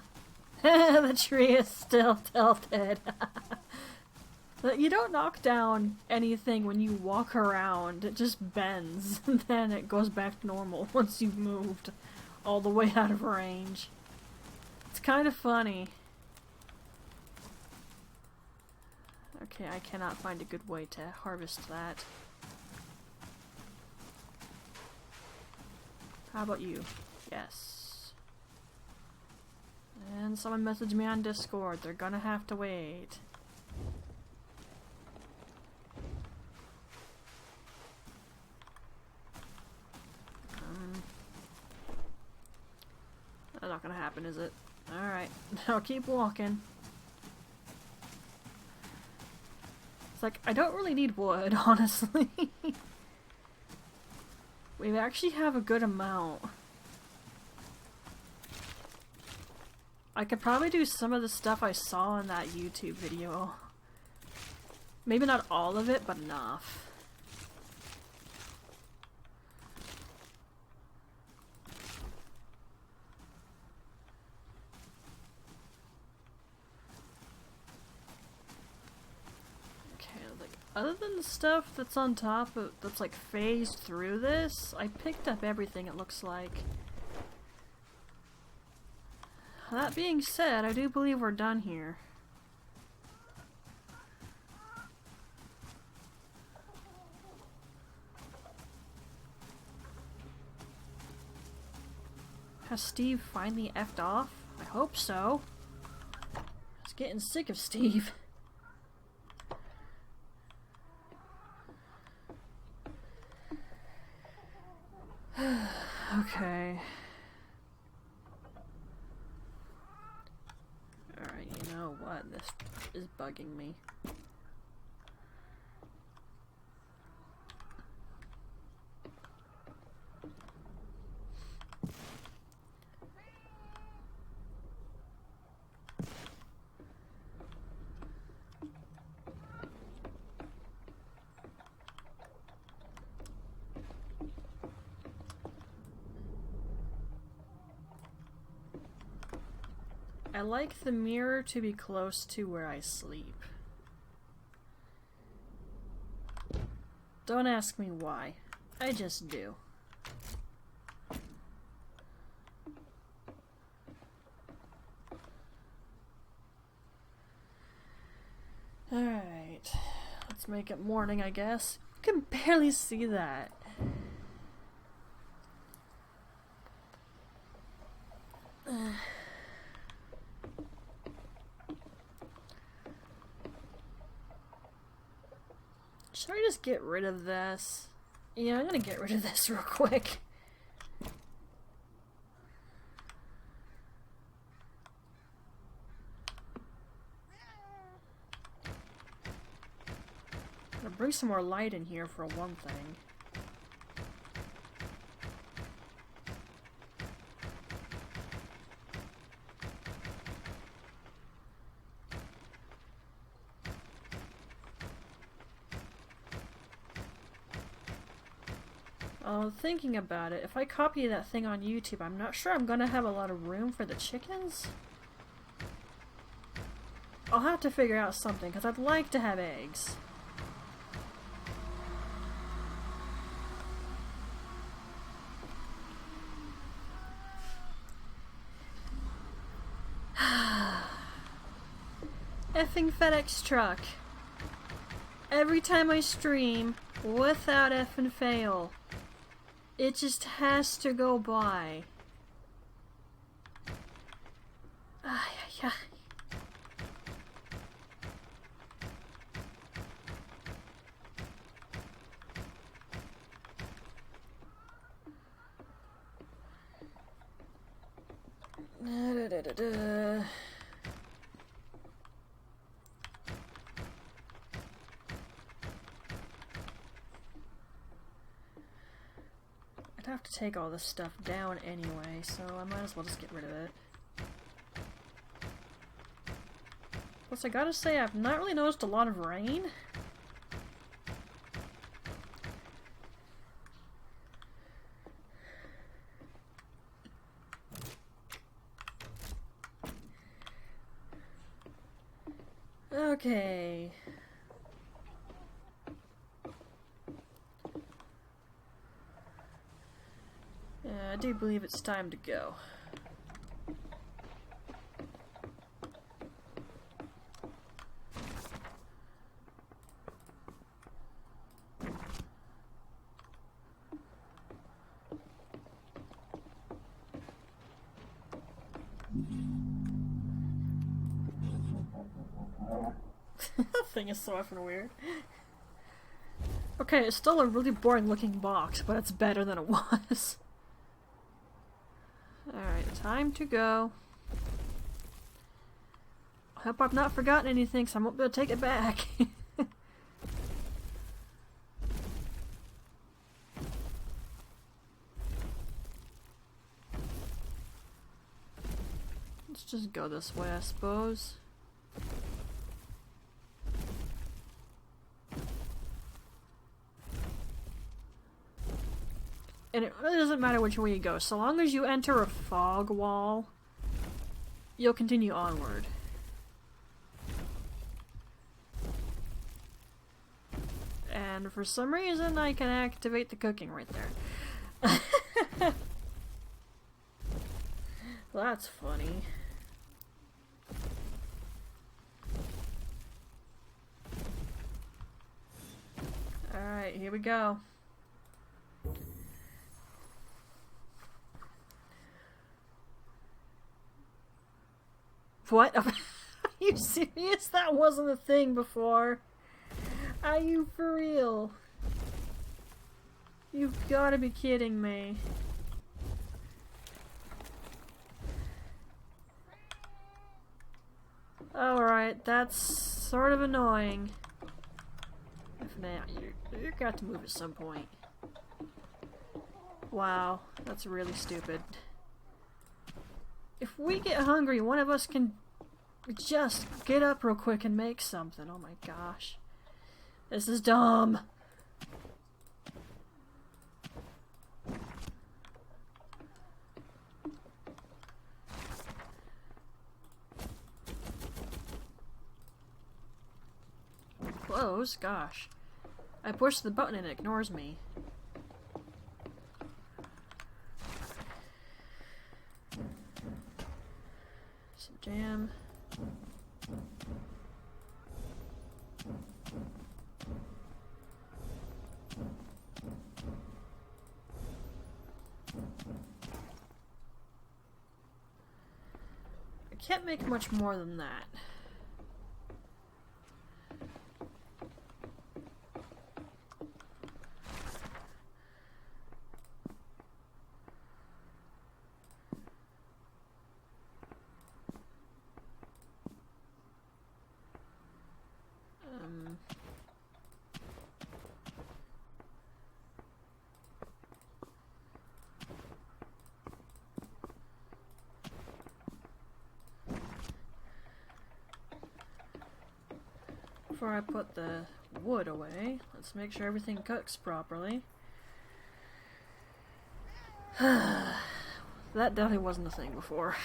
The tree is still tilted. You don't knock down anything when you walk around, it just bends, and then it goes back to normal once you've moved all the way out of range. It's kind of funny. Okay, I cannot find a good way to harvest that. How about you? Yes. And someone messaged me on Discord, they're gonna have to wait. That's not gonna happen, is it? Alright, I'll keep walking. It's like, I don't really need wood, honestly. We actually have a good amount. I could probably do some of the stuff I saw in that YouTube video. Maybe not all of it, but enough. Other than the stuff that's on top of, that's like phased through this, I picked up everything it looks like. That being said, I do believe we're done here. Has Steve finally effed off? I hope so. I was getting sick of Steve. Okay. Alright, you know what? This is bugging me. I like the mirror to be close to where I sleep. Don't ask me why. I just do. Alright. Let's make it morning, I guess. You can barely see that. Should I just get rid of this? Yeah, I'm gonna get rid of this real quick. Gonna bring some more light in here for one thing. Thinking about it, if I copy that thing on YouTube, I'm not sure I'm gonna have a lot of room for the chickens. I'll have to figure out something, because I'd like to have eggs. Effing FedEx truck. Every time I stream, without effing fail, it just has to go by. Ay, ay, ay. Da, da, da, da. I'd have to take all this stuff down anyway, so I might as well just get rid of it. Plus, I gotta say, I've not really noticed a lot of rain. Okay. I do believe it's time to go. That thing is so effing weird. Okay, it's still a really boring looking box, but it's better than it was. Alright, time to go. I hope I've not forgotten anything, so I won't be able to take it back. Let's just go this way, I suppose. And it really doesn't matter which way you go. So long as you enter a fog wall, you'll continue onward. And for some reason, I can activate the cooking right there. Well, that's funny. Alright, here we go. What? Are you serious? That wasn't a thing before. Are you for real? You've gotta be kidding me. Alright, that's sort of annoying. If now, you've got to move at some point. Wow, that's really stupid. If we get hungry, one of us can just get up real quick and make something. Oh my gosh. This is dumb. Close? Gosh. I push the button and it ignores me. Some jam. I can't make much more than that. Before I put the wood away, let's make sure everything cooks properly. That definitely wasn't a thing before.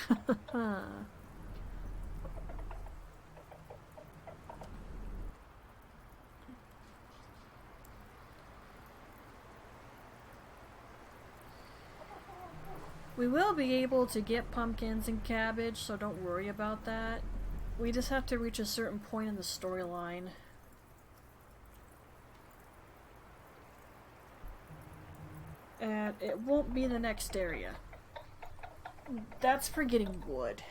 We will be able to get pumpkins and cabbage, so don't worry about that. We just have to reach a certain point in the storyline. And it won't be the next area. That's for getting wood.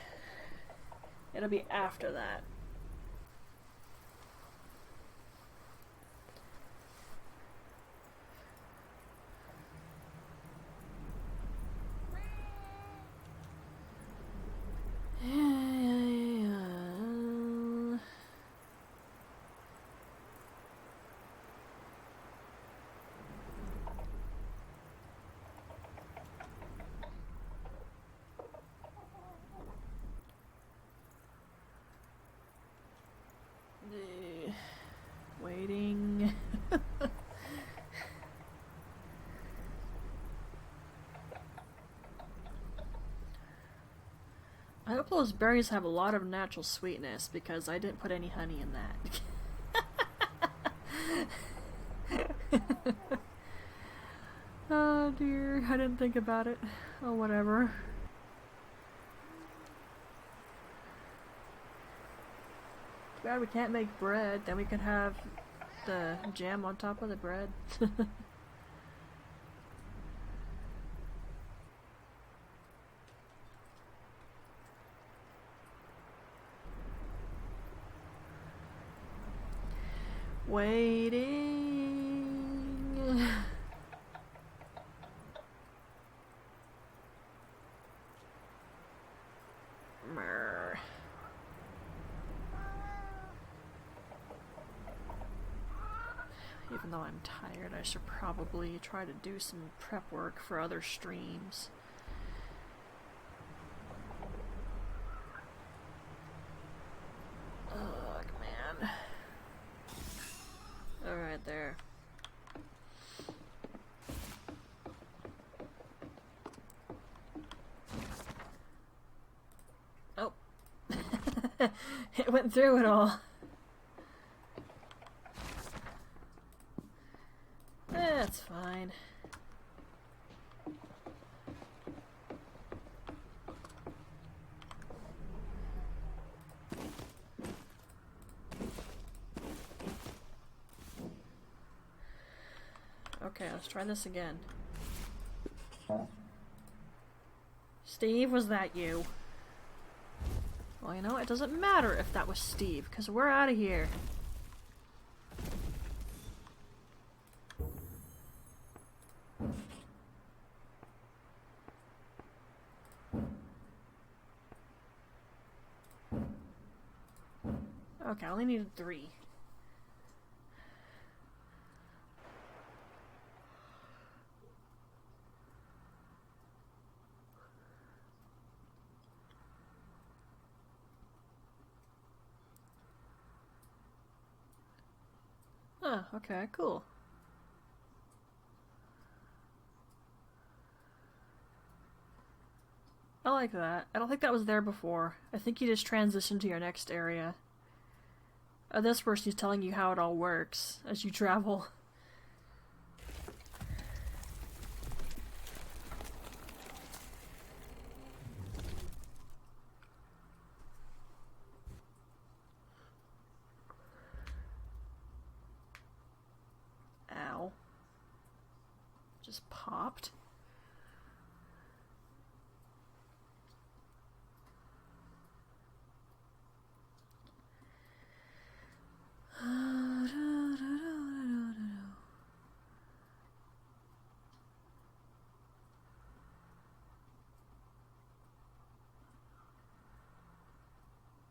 It'll be after that. Waiting. I hope those berries have a lot of natural sweetness because I didn't put any honey in that. Oh dear, I didn't think about it. Oh, whatever. Glad we can't make bread, then we could have the jam on top of the bread. Waiting. Mer. Even though I'm tired, I should probably try to do some prep work for other streams. Ugh, man. Alright, there. Oh. It went through it all. That's fine. Okay, let's try this again. Steve, was that you? Well, you know, it doesn't matter if that was Steve, because we're out of here. Okay, I only needed 3. Huh, okay, cool. I like that. I don't think that was there before. I think you just transitioned to your next area. This person is telling you how it all works as you travel. Ow. Just popped.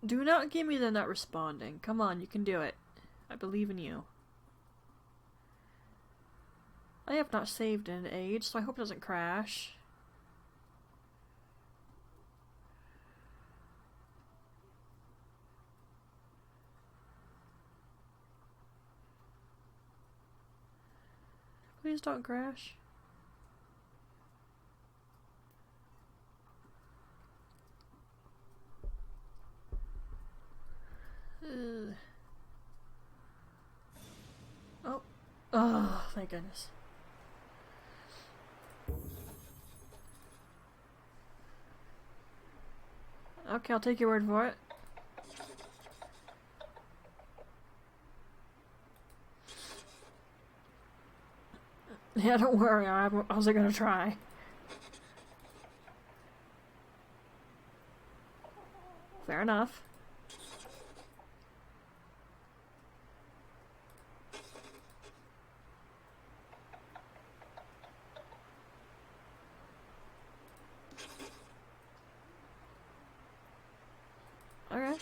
Do not give me the not responding. Come on, you can do it. I believe in you. I have not saved in an age, so I hope it doesn't crash. Please don't crash. Ugh. Oh. Oh, thank goodness. Okay, I'll take your word for it. Yeah, don't worry, I wasn't gonna try. Fair enough. Okay.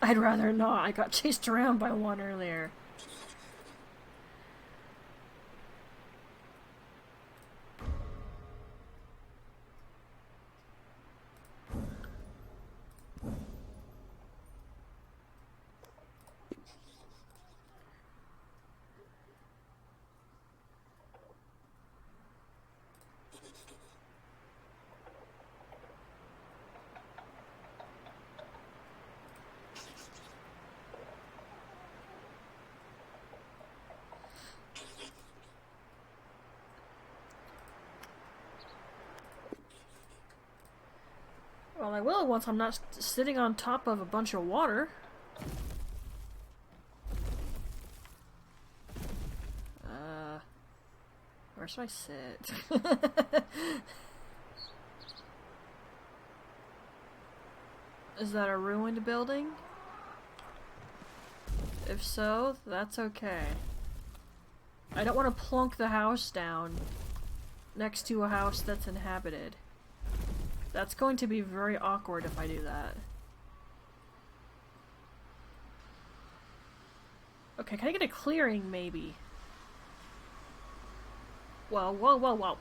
I'd rather not. I got chased around by one earlier. Well, I will once I'm not sitting on top of a bunch of water. Where should I sit? Is that a ruined building? If so, that's okay. I don't want to plunk the house down next to a house that's inhabited. That's going to be very awkward if I do that. Okay, can I get a clearing, maybe? Whoa, whoa, whoa, whoa.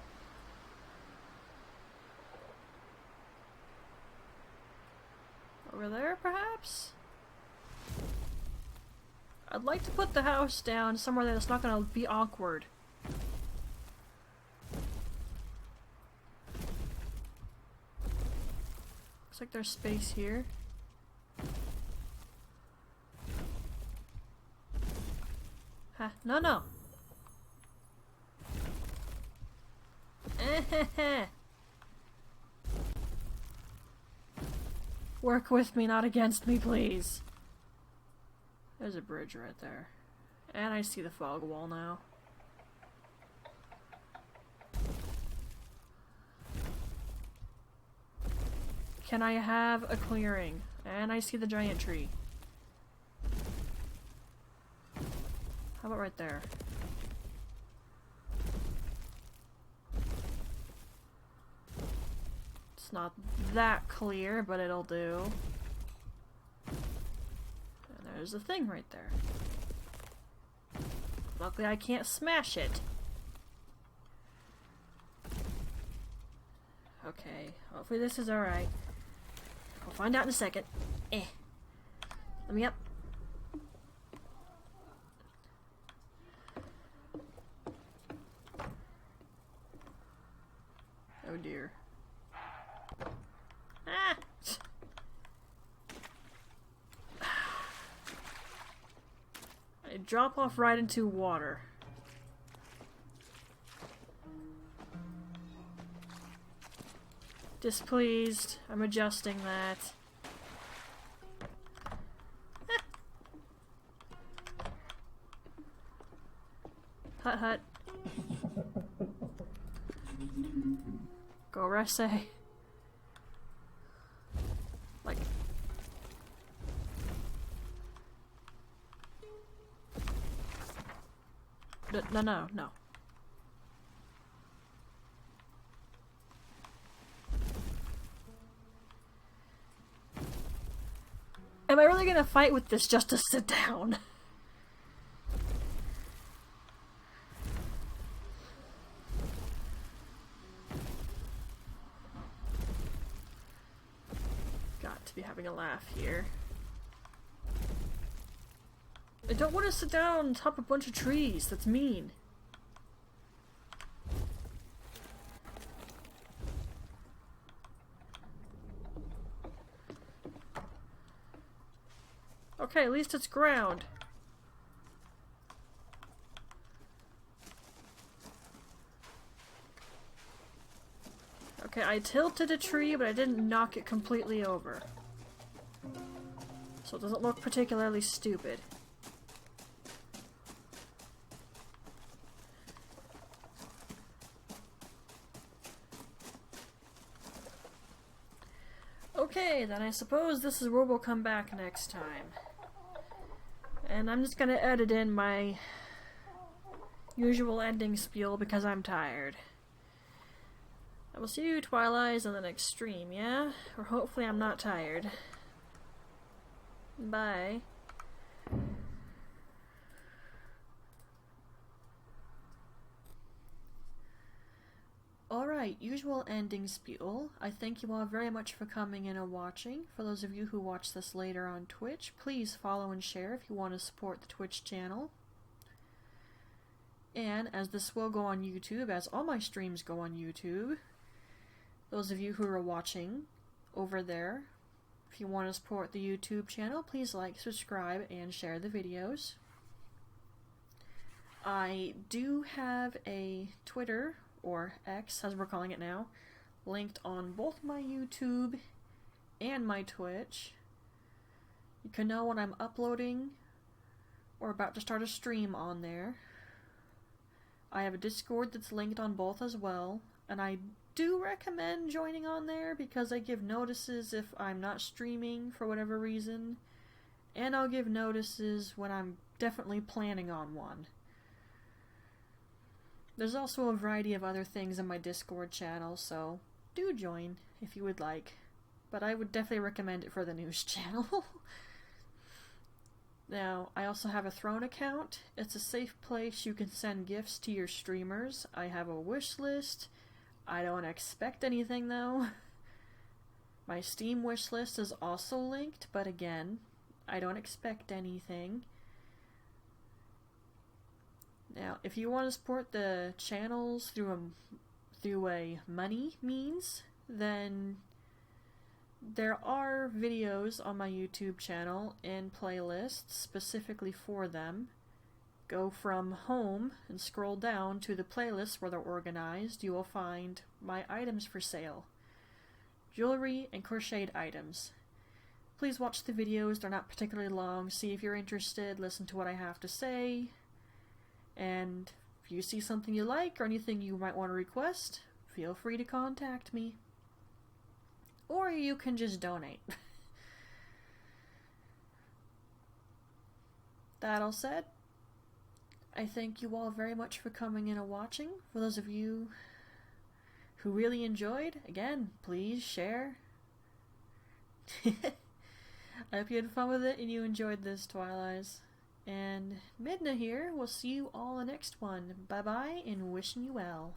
Over there, perhaps? I'd like to put the house down somewhere that's not gonna be awkward. Looks like there's space here. Huh? No, no. Work with me, not against me, please. There's a bridge right there. And I see the fog wall now. Can I have a clearing? And I see the giant tree. How about right there? It's not that clear, but it'll do. And there's a thing right there. Luckily I can't smash it. Okay, hopefully this is alright. I'll find out in a second. Let me up. Oh dear. Ah! I drop off right into water. Displeased. I'm adjusting that. Hut hut. Go Rese. Like. No. Am I really gonna fight with this just to sit down? Got to be having a laugh here. I don't want to sit down on top of a bunch of trees. That's mean. Okay, at least it's ground. Okay, I tilted a tree, but I didn't knock it completely over. so it doesn't look particularly stupid. Okay, then I suppose this is where we'll come back next time. And I'm just gonna edit in my usual ending spiel because I'm tired. I will see you Twilights on the next stream, yeah? Or hopefully I'm not tired. Bye. Alright, usual ending spiel. I thank you all very much for coming in and watching. For those of you who watch this later on Twitch, please follow and share if you want to support the Twitch channel. And as this will go on YouTube, as all my streams go on YouTube, those of you who are watching over there, if you want to support the YouTube channel, please like, subscribe, and share the videos. I do have a Twitter, or X as we're calling it now, linked on both my YouTube and my Twitch. You can know when I'm uploading or about to start a stream on there. I have a Discord that's linked on both as well, and I do recommend joining on there because I give notices if I'm not streaming for whatever reason, and I'll give notices when I'm definitely planning on one. There's also a variety of other things in my Discord channel, so do join if you would like. But I would definitely recommend it for the news channel. Now, I also have a Throne account. It's a safe place you can send gifts to your streamers. I have a wish list. I don't expect anything though. My Steam wish list is also linked, but again, I don't expect anything. Now, if you want to support the channels through a money means, then there are videos on my YouTube channel and playlists specifically for them. Go from home and scroll down to the playlists where they're organized. You will find my items for sale. Jewelry and crocheted items. Please watch the videos, they're not particularly long. See if you're interested, listen to what I have to say. And if you see something you like or anything you might want to request, feel free to contact me. Or you can just donate. That all said, I thank you all very much for coming in and watching. For those of you who really enjoyed, again, please share. I hope you had fun with it and you enjoyed this, Twilights. And Midna here, we'll see you all in the next one. Bye bye and wishing you well.